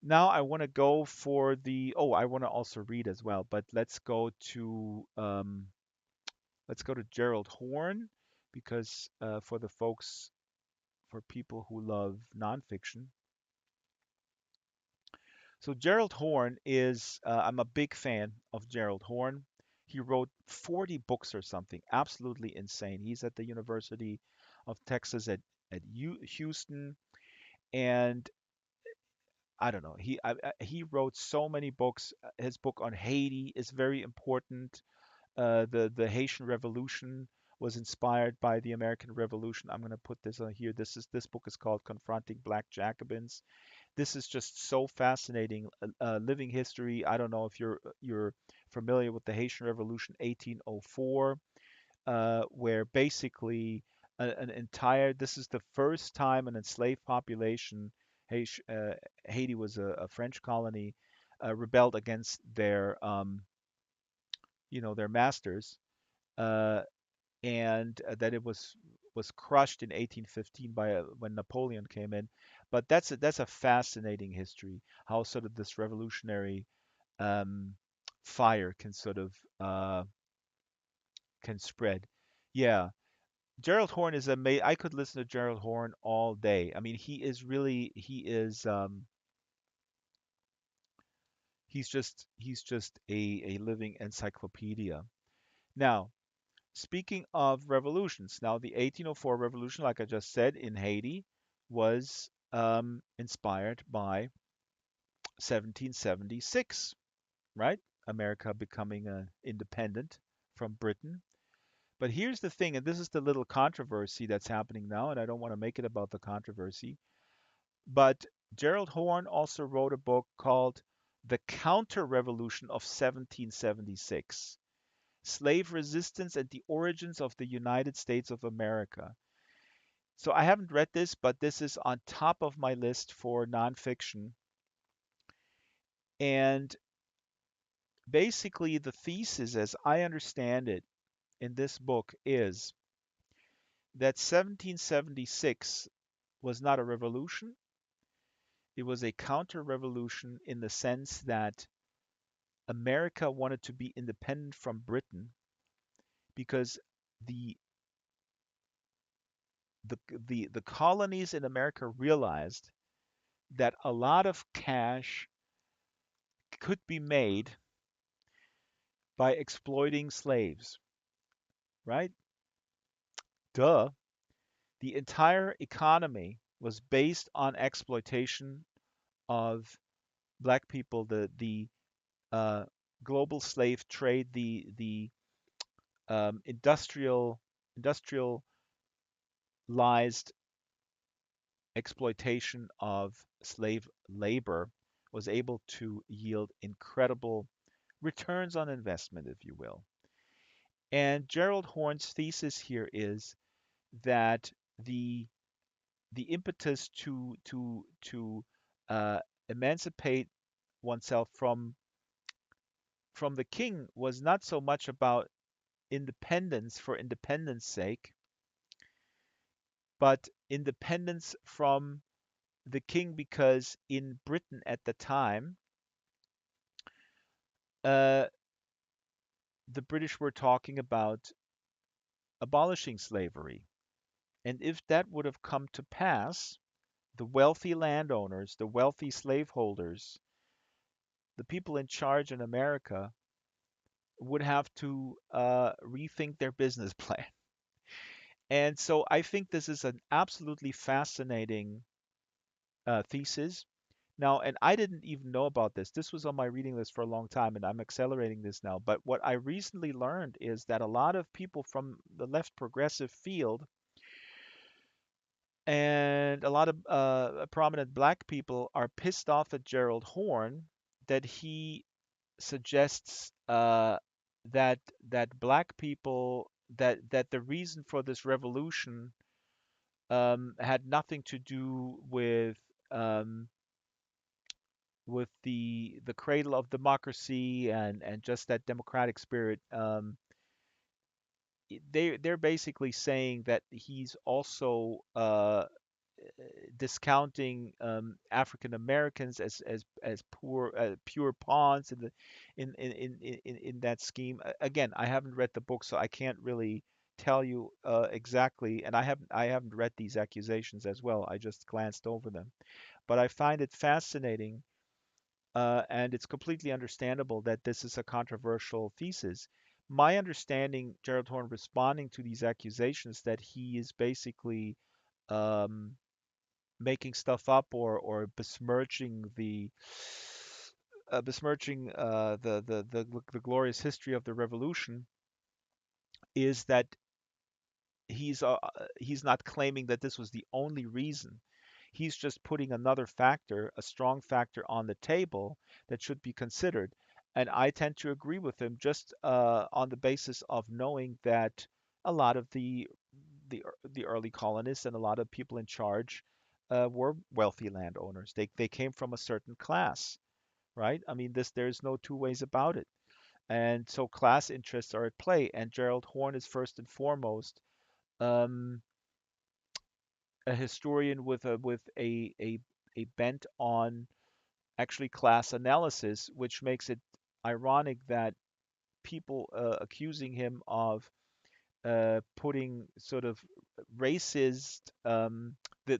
Now I want to go for I want to also read as well, but let's go to Gerald Horn, because for people who love nonfiction. So Gerald Horn I'm a big fan of Gerald Horn. He wrote 40 books or something, absolutely insane. He's at the University of Texas at Houston, and I don't know. He wrote so many books. His book on Haiti is very important. The Haitian Revolution was inspired by the American Revolution. I'm going to put this on here. This book is called Confronting Black Jacobins. This is just so fascinating. Living history. I don't know if you're familiar with the Haitian Revolution, 1804, where basically an entire this is the first time an enslaved population. Haiti was a French colony, rebelled against their masters, uh, and that it was crushed in 1815 when Napoleon came in. But that's a fascinating history, how sort of this revolutionary um, fire can sort of can spread. Yeah, Gerald Horn is amazing. I could listen to Gerald Horn all day. I mean, he's just a living encyclopedia. Now, speaking of revolutions, now the 1804 revolution, like I just said, in Haiti, was inspired by 1776, right? America becoming independent from Britain. But here's the thing, and this is the little controversy that's happening now, and I don't want to make it about the controversy, but Gerald Horne also wrote a book called The Counter Revolution of 1776: Slave Resistance and the Origins of the United States of America. So I haven't read this, but this is on top of my list for nonfiction. And basically, the thesis, as I understand it in this book, is that 1776 was not a revolution. It was a counter revolution in the sense that America wanted to be independent from Britain because the the colonies in America realized that a lot of cash could be made by exploiting slaves, right? Duh. The entire economy was based on exploitation of black people, the uh, global slave trade, the industrialized exploitation of slave labor was able to yield incredible returns on investment, if you will. And Gerald Horne's thesis here is that the the impetus to emancipate oneself from the king was not so much about independence for independence sake, but independence from the king because in Britain at the time, uh, the British were talking about abolishing slavery. And if that would have come to pass, the wealthy landowners, the wealthy slaveholders, the people in charge in America would have to rethink their business plan. And so I think this is an absolutely fascinating thesis. Now, and I didn't even know about this. This was on my reading list for a long time, and I'm accelerating this now. But what I recently learned is that a lot of people from the left progressive field and a lot of prominent black people are pissed off at Gerald Horne that he suggests that black people that the reason for this revolution had nothing to do um, with the cradle of democracy and just that democratic spirit. They're basically saying that he's also discounting African Americans as poor pure pawns in the in that scheme. Again, I haven't read the book, so I can't really tell you exactly, and I haven't read these accusations as well. I just glanced over them, but I find it fascinating, and it's completely understandable that this is a controversial thesis. My understanding, Gerald Horne responding to these accusations, that he is basically um, making stuff up or besmirching the glorious history of the revolution is that he's uh, he's not claiming that this was the only reason. He's just putting another factor, a strong factor on the table that should be considered. And I tend to agree with him just on the basis of knowing that a lot of the early colonists and a lot of people in charge were wealthy landowners. They came from a certain class, right? I mean, this there's no two ways about it. And so class interests are at play. And Gerald Horne is first and foremost um, a historian with a bent on actually class analysis, which makes it ironic that people accusing him of putting sort of racist the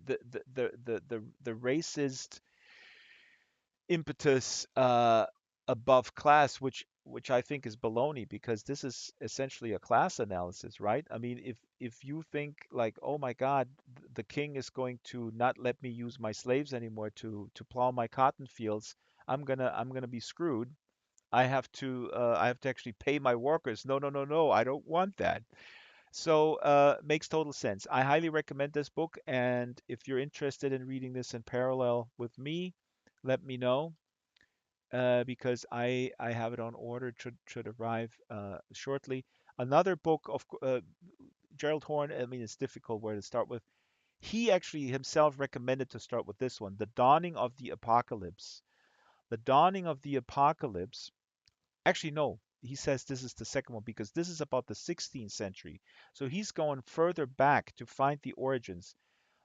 racist impetus above class, which I think is baloney because this is essentially a class analysis, right? I mean, if you think like, oh my God, the king is going to not let me use my slaves anymore to plow my cotton fields, I'm gonna be screwed. I have to actually pay my workers. No, no, no, no. I don't want that. So makes total sense. I highly recommend this book, and if you're interested in reading this in parallel with me, let me know because I have it on order. It should arrive shortly. Another book of Gerald Horne. I mean, it's difficult where to start with. He actually himself recommended to start with this one, The Dawning of the Apocalypse. The Dawning of the Apocalypse. Actually, no, he says this is the second one because this is about the 16th century. So he's going further back to find the origins.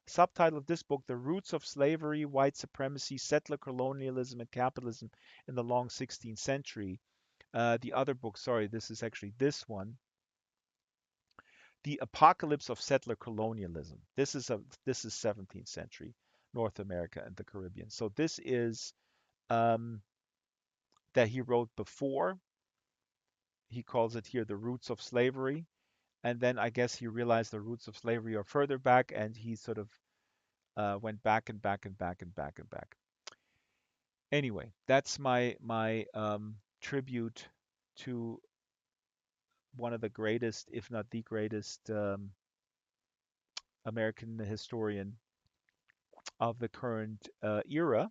Subtitle of this book: The Roots of Slavery, White Supremacy, Settler Colonialism, and Capitalism in the Long 16th Century. The other book, sorry, this is actually this one, The Apocalypse of Settler Colonialism. This is 17th century North America and the Caribbean. So this is um, that he wrote before. He calls it here The Roots of Slavery. And then I guess he realized the roots of slavery are further back, and he sort of went back and back and back and back and back. Anyway, that's my tribute to one of the greatest, if not the greatest, American historian of the current era,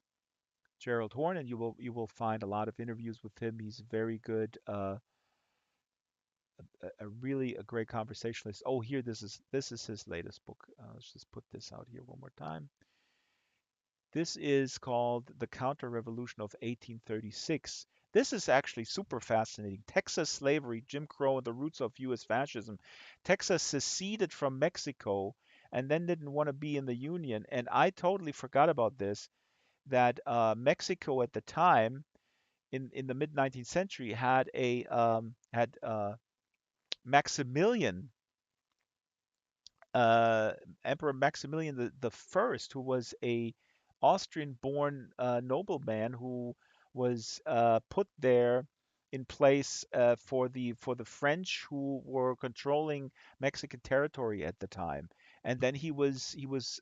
Gerald Horne, and you will find a lot of interviews with him. He's very good, a great conversationalist. Oh, here this is his latest book. Let's just put this out here one more time. This is called The Counter-Revolution of 1836. This is actually super fascinating. Texas slavery, Jim Crow, and the roots of U.S. fascism. Texas seceded from Mexico and then didn't want to be in the Union. And I totally forgot about this, that Mexico at the time, in the mid 19th century, had Maximilian, uh, Emperor Maximilian the First, who was a Austrian-born nobleman who was put there in place for the French who were controlling Mexican territory at the time, and then he was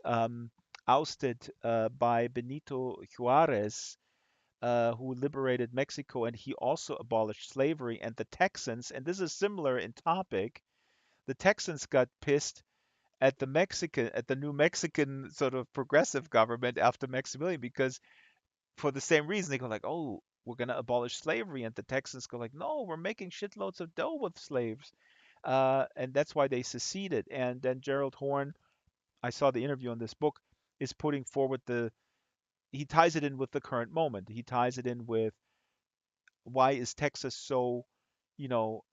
ousted by Benito Juarez. Who liberated Mexico, and he also abolished slavery. And the Texans, and this is similar in topic, the Texans got pissed at the new Mexican sort of progressive government after Maximilian, because for the same reason they go like, oh, we're gonna abolish slavery, and the Texans go like, no, we're making shitloads of dough with slaves, and that's why they seceded. And then Gerald Horne, I saw the interview on this book, is putting forward he ties it in with the current moment. He ties it in with why is Texas so, you know,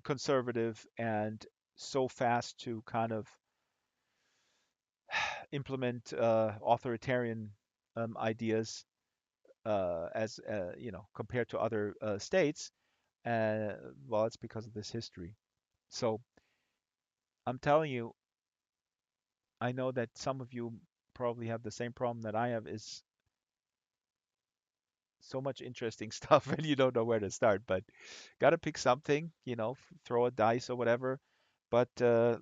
conservative and so fast to kind of implement authoritarian ideas as compared to other states. Uh, well, it's because of this history. So I'm telling you, I know that some of you probably have the same problem that I have. Is so much interesting stuff and you don't know where to start. But gotta pick something, throw a dice or whatever. But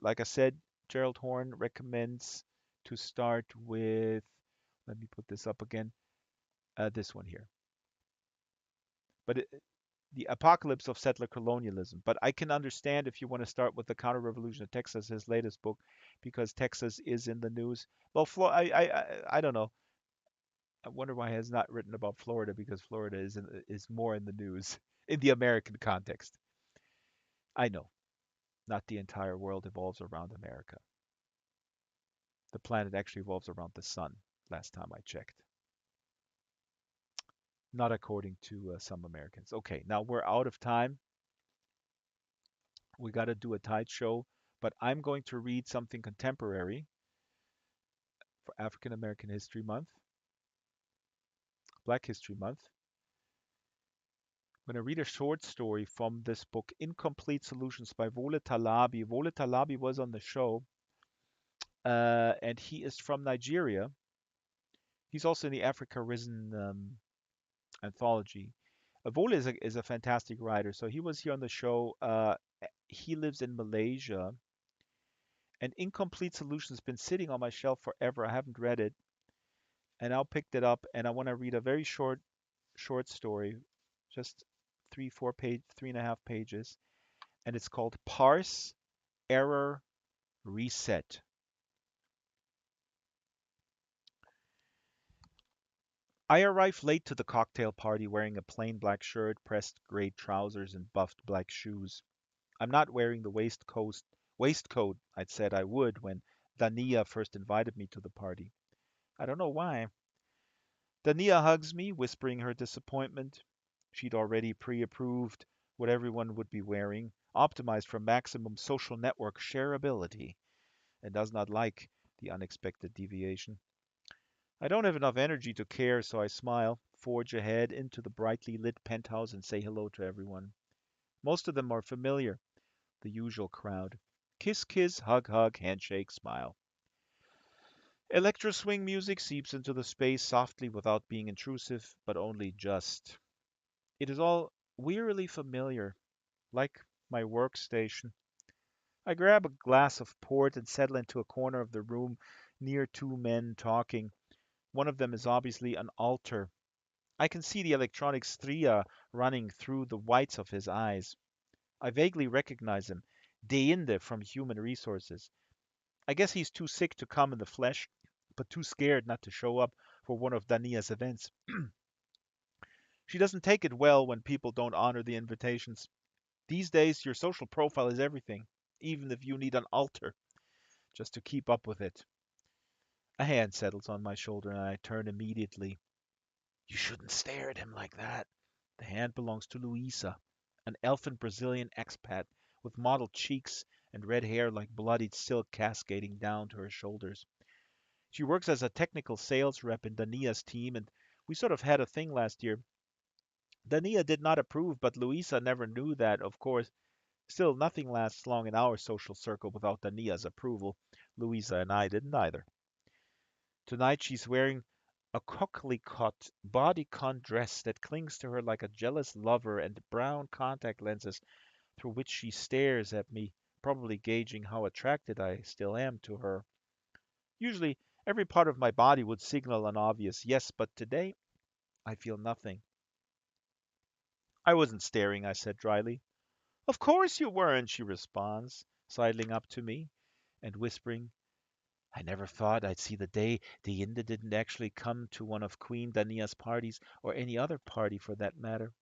like I said, Gerald Horne recommends to start with. Let me put this up again. This one here. But the apocalypse of settler colonialism. But I can understand if you want to start with the counter-revolution of Texas, his latest book, because Texas is in the news. Well, I don't know. I wonder why he has not written about Florida, because Florida is more in the news in the American context. I know, not the entire world evolves around America. The planet actually revolves around the sun. Last time I checked, not according to some Americans. Okay, now we're out of time. We got to do a tide show, but I'm going to read something contemporary for African American History Month, Black History Month. I'm going to read a short story from this book, Incomplete Solutions by Wole Talabi. Wole Talabi was on the show, and he is from Nigeria. He's also in the Africa Risen anthology. Wole is a fantastic writer. So he was here on the show. He lives in Malaysia. And Incomplete Solutions has been sitting on my shelf forever. I haven't read it, and I picked it up, and I want to read a very short story, just 3.5 pages, and it's called Parse, Error, Reset. I arrived late to the cocktail party wearing a plain black shirt, pressed gray trousers, and buffed black shoes. I'm not wearing the waistcoat I'd said I would when Dania first invited me to the party. I don't know why. Dania hugs me, whispering her disappointment. She'd already pre-approved what everyone would be wearing, optimized for maximum social network shareability, and does not like the unexpected deviation. I don't have enough energy to care, so I smile, forge ahead into the brightly lit penthouse, and say hello to everyone. Most of them are familiar, the usual crowd. Kiss, kiss, hug, hug, handshake, smile. Electro swing music seeps into the space softly without being intrusive, but only just. It is all wearily familiar, like my workstation. I grab a glass of port and settle into a corner of the room near two men talking. One of them is obviously an alter. I can see the electronic stria running through the whites of his eyes. I vaguely recognize him, Deinde from Human Resources. I guess he's too sick to come in the flesh, but too scared not to show up for one of Dania's events. She doesn't take it well when people don't honor the invitations. These days, your social profile is everything, even if you need an altar just to keep up with it. A hand settles on my shoulder and I turn immediately. You shouldn't stare at him like that. The hand belongs to Louisa, an elfin Brazilian expat with mottled cheeks and red hair like bloodied silk cascading down to her shoulders. She works as a technical sales rep in Dania's team, and we sort of had a thing last year. Dania did not approve, but Louisa never knew that, of course. Still, nothing lasts long in our social circle without Dania's approval. Louisa and I didn't either. Tonight she's wearing a coquelicot bodycon dress that clings to her like a jealous lover and brown contact lenses through which she stares at me, probably gauging how attracted I still am to her. Usually, every part of my body would signal an obvious yes, but today I feel nothing. I wasn't staring, I said dryly. Of course you weren't, she responds, sidling up to me and whispering, I never thought I'd see the day the Inda didn't actually come to one of Queen Dania's parties, or any other party for that matter.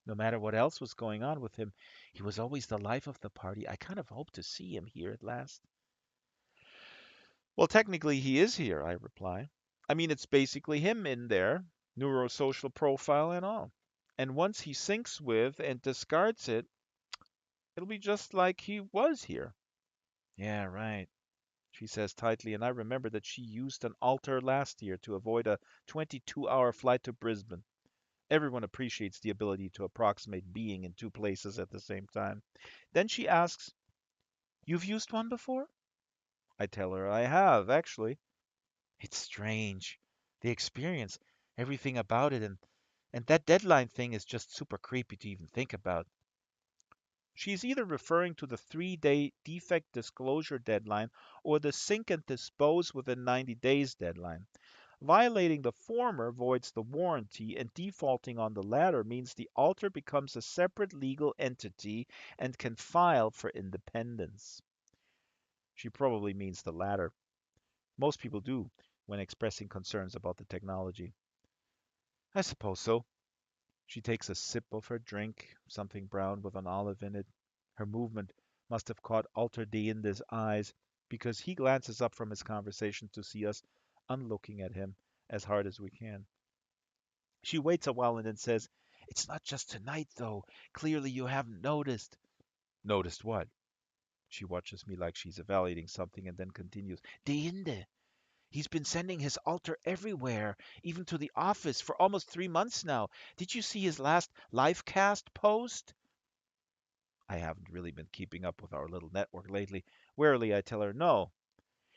No matter what else was going on with him, he was always the life of the party. I kind of hope to see him here at last. Well, technically he is here, I reply. I mean, it's basically him in there, neurosocial profile and all. And once he syncs with and discards it, it'll be just like he was here. Yeah, right, she says tightly, and I remember that she used an altar last year to avoid a 22-hour flight to Brisbane. Everyone appreciates the ability to approximate being in two places at the same time. Then she asks, You've used one before? I tell her I have, actually. It's strange. The experience, everything about it, and that deadline thing is just super creepy to even think about. She's either referring to the 3-day defect disclosure deadline or the sync and dispose within 90 days deadline. Violating the former voids the warranty, and defaulting on the latter means the alter becomes a separate legal entity and can file for independence. She probably means the latter. Most people do when expressing concerns about the technology. I suppose so. She takes a sip of her drink, something brown with an olive in it. Her movement must have caught Alter Diende's eyes, because he glances up from his conversation to see us unlooking at him as hard as we can. She waits a while and then says, It's not just tonight, though. Clearly you haven't noticed. Noticed what? She watches me like she's evaluating something and then continues. Diende. He's been sending his altar everywhere, even to the office, for almost 3 months now. Did you see his last livecast post? I haven't really been keeping up with our little network lately. Warily, I tell her no.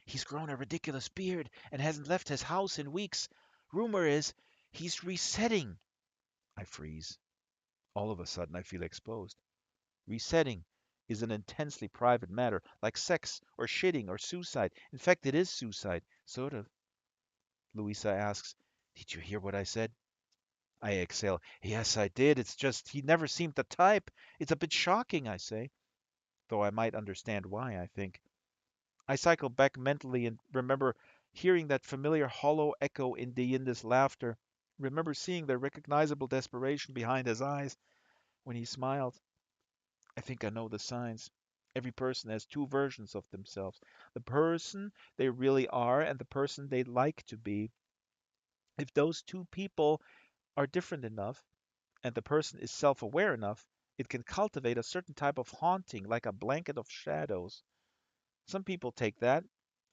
He's grown a ridiculous beard and hasn't left his house in weeks. Rumor is he's resetting. I freeze. All of a sudden, I feel exposed. Resetting is an intensely private matter, like sex or shitting or suicide. In fact, it is suicide, sort of. Louisa asks, Did you hear what I said? I exhale. Yes, I did. It's just he never seemed the type. It's a bit shocking, I say, though I might understand why, I think. I cycle back mentally and remember hearing that familiar hollow echo in Deyenda's laughter. Remember seeing the recognizable desperation behind his eyes when he smiled. I think I know the signs. Every person has two versions of themselves, the person they really are and the person they'd like to be. If those two people are different enough, and the person is self aware enough, it can cultivate a certain type of haunting, like a blanket of shadows. Some people take that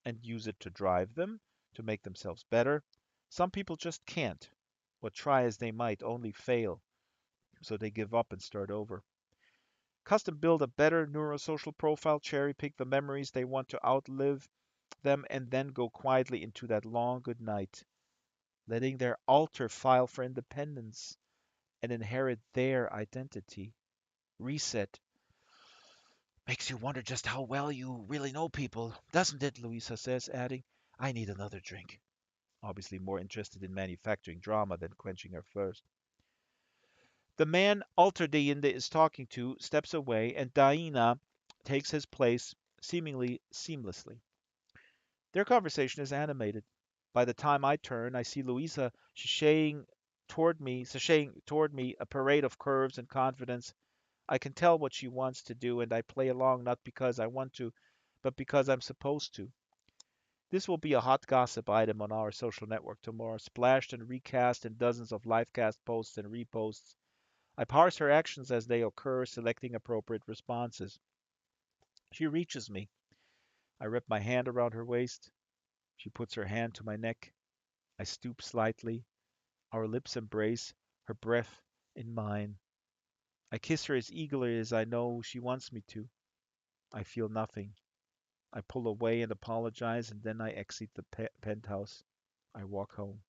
and use it to drive them, to make themselves better. Some people just can't. What try as they might only fail, so they give up and start over. Custom build a better neurosocial profile, cherry pick the memories they want to outlive them, and then go quietly into that long good night, letting their alter file for independence and inherit their identity. Reset. Makes you wonder just how well you really know people, doesn't it? Louisa says, adding, I need another drink. Obviously more interested in manufacturing drama than quenching her thirst. The man Alterdinde is talking to steps away, and Daina takes his place, seemingly seamlessly. Their conversation is animated. By the time I turn, I see Louisa sashaying toward me, a parade of curves and confidence. I can tell what she wants to do, and I play along not because I want to, but because I'm supposed to. This will be a hot gossip item on our social network tomorrow, splashed and recast in dozens of livecast posts and reposts. I parse her actions as they occur, selecting appropriate responses. She reaches me. I wrap my hand around her waist. She puts her hand to my neck. I stoop slightly. Our lips embrace, her breath in mine. I kiss her as eagerly as I know she wants me to. I feel nothing. I pull away and apologize, and then I exit the penthouse. I walk home.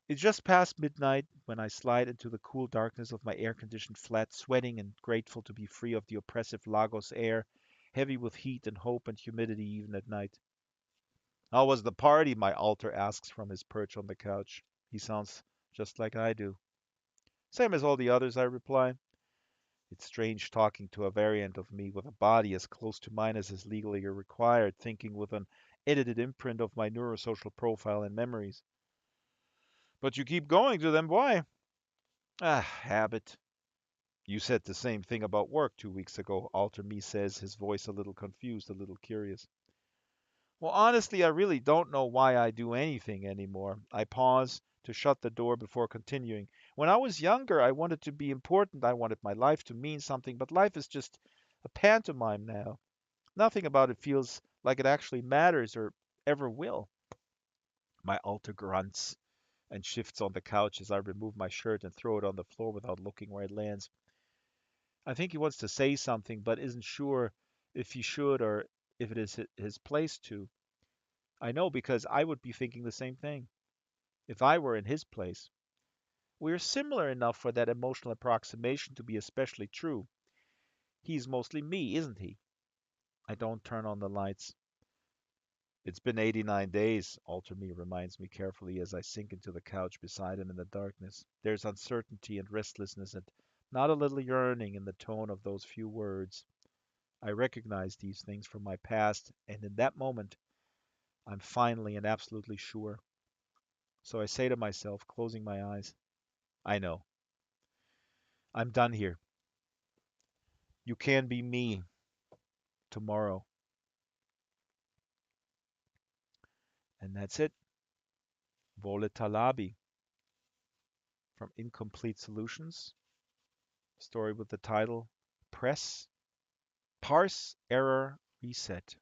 It's just past midnight when I slide into the cool darkness of my air conditioned flat, sweating and grateful to be free of the oppressive Lagos air, heavy with heat and hope and humidity even at night. How was the party? My alter asks from his perch on the couch. He sounds just like I do. Same as all the others, I reply. It's strange talking to a variant of me with a body as close to mine as is legally required, thinking with an edited imprint of my neurosocial profile and memories. But you keep going to them, why? Ah, habit. You said the same thing about work 2 weeks ago, Alter Me says, his voice a little confused, a little curious. Well, honestly, I really don't know why I do anything anymore. I pause to shut the door before continuing. When I was younger, I wanted to be important. I wanted my life to mean something, but life is just a pantomime now. Nothing about it feels like it actually matters or ever will. My alter grunts and shifts on the couch as I remove my shirt and throw it on the floor without looking where it lands. I think he wants to say something, but isn't sure if he should or if it is his place to. I know because I would be thinking the same thing if I were in his place. We are similar enough for that emotional approximation to be especially true. He's mostly me, isn't he? I don't turn on the lights. It's been 89 days, Alter Me reminds me carefully as I sink into the couch beside him in the darkness. There's uncertainty and restlessness and not a little yearning in the tone of those few words. I recognize these things from my past, and in that moment, I'm finally and absolutely sure. So I say to myself, closing my eyes, I know. I'm done here. You can be me tomorrow. And that's it. Vole Talabi from Incomplete Solutions. Story with the title Press, Parse, Error, Reset.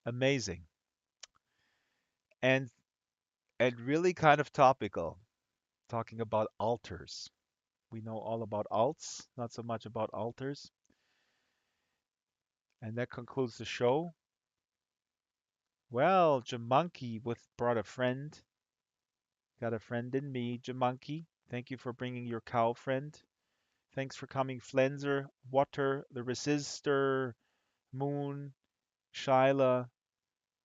Amazing. And and really kind of topical, talking about alters. We know all about alts, not so much about alters. And that concludes the show. Well, Jamonkey with brought a friend. Got a friend in me, Jamonkey. Thank you for bringing your cow friend. Thanks for coming, Flenser, Water, the Resistor, Moon, Shyla,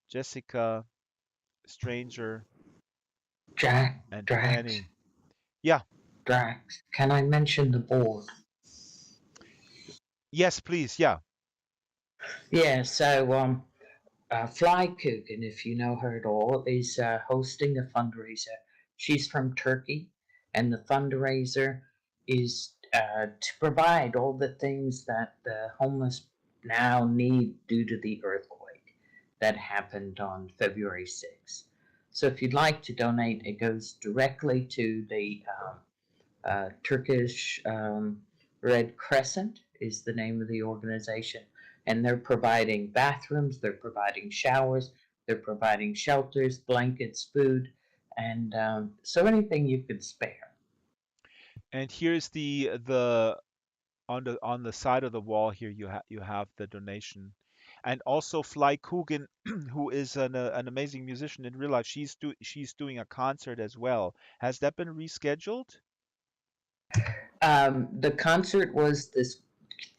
Jessica, Stranger, Jack, and Drax, Fanny. Yeah, Drax, can I mention the board? yes, please. Yeah. Yeah, so Fly Coogan, if you know her at all, is hosting a fundraiser. She's from Turkey, and the fundraiser is to provide all the things that the homeless now need due to the earthquake that happened on February 6th. So if you'd like to donate, it goes directly to the Turkish Red Crescent is the name of the organization, and they're providing bathrooms, they're providing showers, they're providing shelters, blankets, food, and so anything you could spare. And here's the on the side of the wall here you have the donation. And also Fly Coogan, who is an amazing musician in real life, she's doing a concert as well. Has that been rescheduled? The concert was this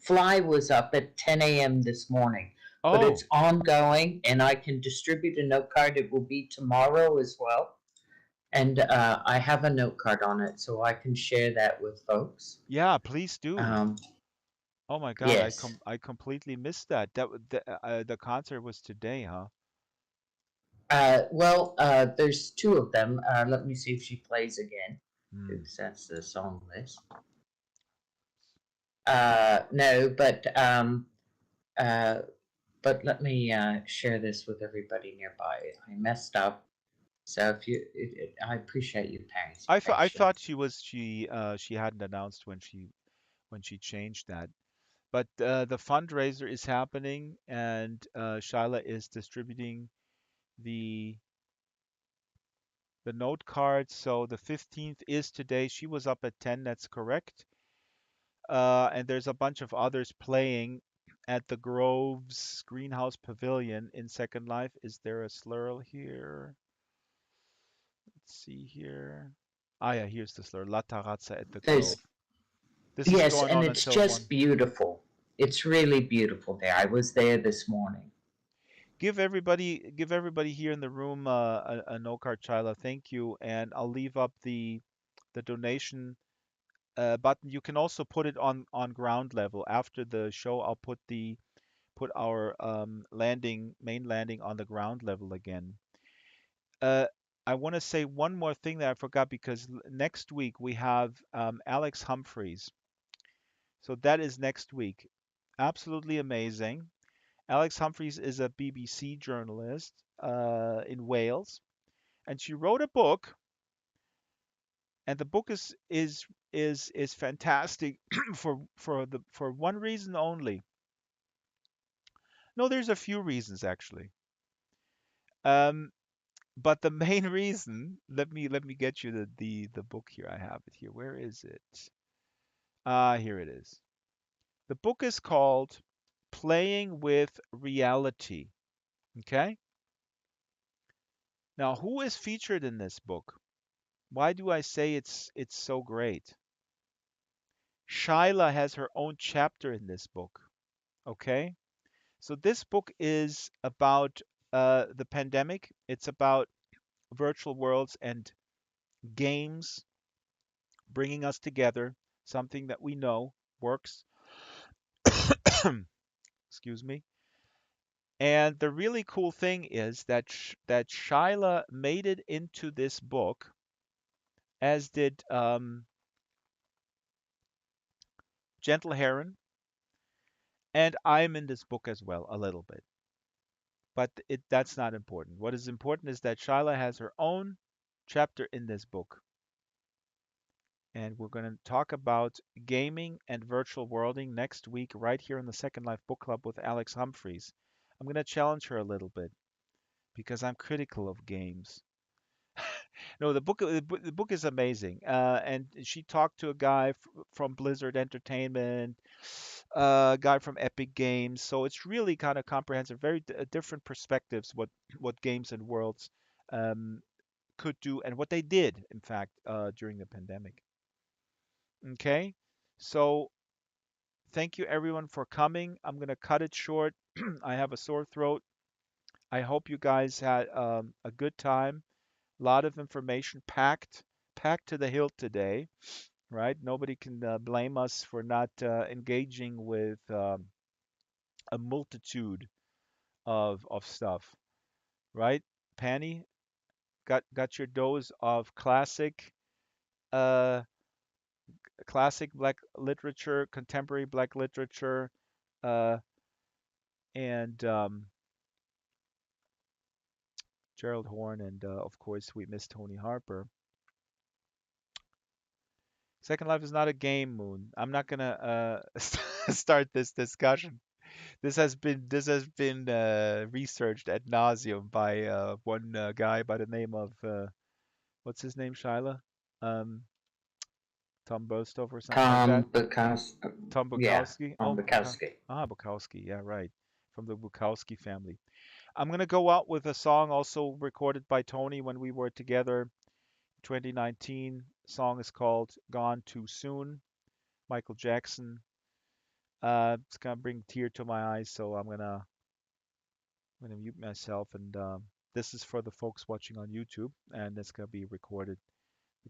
fly was up at 10 a.m. this morning, but Oh, it's ongoing, and I can distribute a note card. It will be tomorrow as well, and I have a note card on it, so I can share that with folks. yeah, please do. Um, Oh my God, yes. I completely missed that. The concert was today, huh? Well, there's two of them. Let me see if she plays again. Hmm. Oops, that's the song list. No, uh, but let me share this with everybody nearby. I messed up, so if I appreciate you parents' I thought patience. she hadn't announced when she changed that. But the fundraiser is happening, and Shyla is distributing the the note cards. So the 15th is today. She was up at 10. That's correct. And there's a bunch of others playing at the Groves Greenhouse Pavilion in Second Life. Is there a slur here? Let's see here. Ah, yeah, here's the slur. La Tarazza at the There's Grove. This is yes, going and on it's until 1. just beautiful. It's really beautiful there. I was there this morning. Give everybody here in the room a no card, Chyla. Thank you, and I'll leave up the donation button. You can also put it on ground level. After the show, I'll put our main landing on the ground level again. Uh, I want to say one more thing that I forgot because next week we have Alex Humphreys. So that is next week. Absolutely amazing. Alex Humphreys is a BBC journalist in Wales, and she wrote a book, and the book is fantastic for one reason only. No, there's a few reasons actually. Um, but the main reason, let me get you the book here. I have it here. Where is it? Ah, here it is. The book is called Playing with Reality. Okay? Now, who is featured in this book? Why do I say it's so great? Shyla has her own chapter in this book. Okay? So this book is about the pandemic. It's about virtual worlds and games bringing us together, something that we know works. Excuse me. And the really cool thing is that Shyla made it into this book, as did Gentle Heron, and I'm in this book as well a little bit. But that's not important. What is important is that Shyla has her own chapter in this book, and we're going to talk about gaming and virtual worlding next week, right here in the Second Life Book Club with Alex Humphreys. I'm going to challenge her a little bit because I'm critical of games. No, the book is amazing, and she talked to a guy from Blizzard Entertainment, a guy from Epic Games, so it's really kind of comprehensive, very different perspectives what games and worlds um, could do and what they did, in fact, during the pandemic. Okay, so thank you everyone for coming. I'm gonna cut it short. I have a sore throat. I hope you guys had a good time. A lot of information packed to the hilt today, right? Nobody can blame us for not engaging with a multitude of stuff, right? Panny, got your dose of classic uh, classic black literature, contemporary black literature, uh, and Gerald Horne, and of course we miss Tony Harper. Second Life is not a game, Moon. I'm not gonna start this discussion. This has been researched ad nauseum by one guy by the name of what's his name, Shyla? Um, Tom Bostoff or something like that. Tom Bukowski. Tom Yeah, Bukowski. Tom Oh, Bukowski. Bukowski. Yeah, right. From the Bukowski family. I'm gonna go out with a song also recorded by Tony when we were together, 2019. Song is called "Gone Too Soon." Michael Jackson. It's gonna bring a tear to my eyes, so I'm gonna mute myself, and this is for the folks watching on YouTube, and it's gonna be recorded.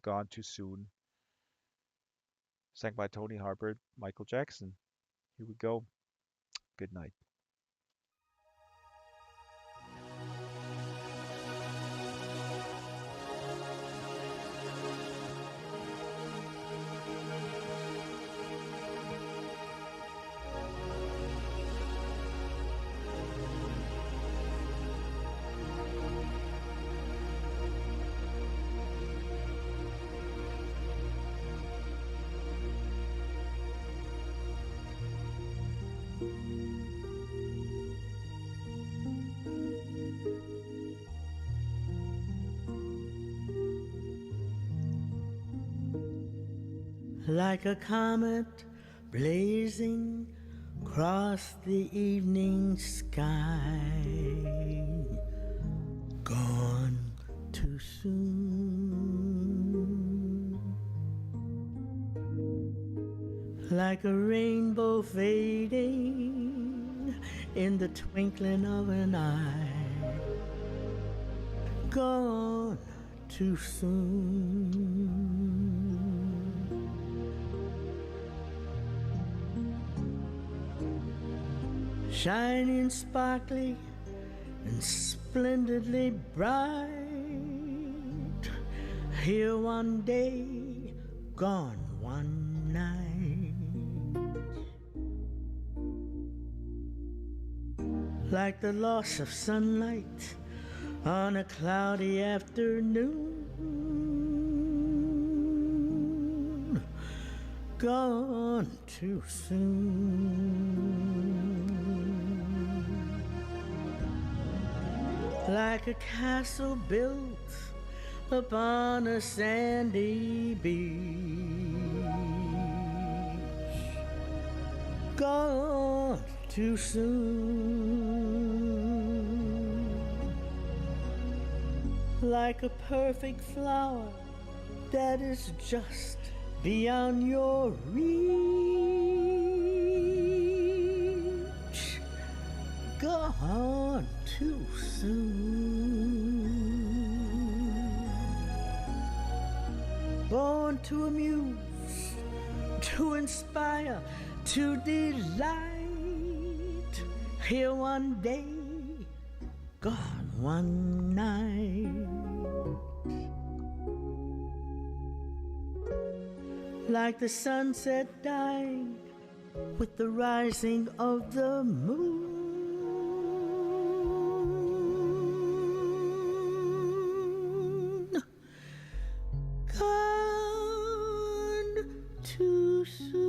"Gone Too Soon," sang by Tony Harper, Michael Jackson. Here we go. Good night. Like a comet blazing across the evening sky, gone too soon. Like a rainbow fading in the twinkling of an eye, gone too soon. Shining sparkly and splendidly bright, here one day, gone one night. Like the loss of sunlight on a cloudy afternoon, gone too soon. Like a castle built upon a sandy beach, gone too soon. Like a perfect flower that is just beyond your reach, gone too soon. Born to amuse, to inspire, to delight, here one day, gone one night. Like the sunset dying with the rising of the moon, gone too soon.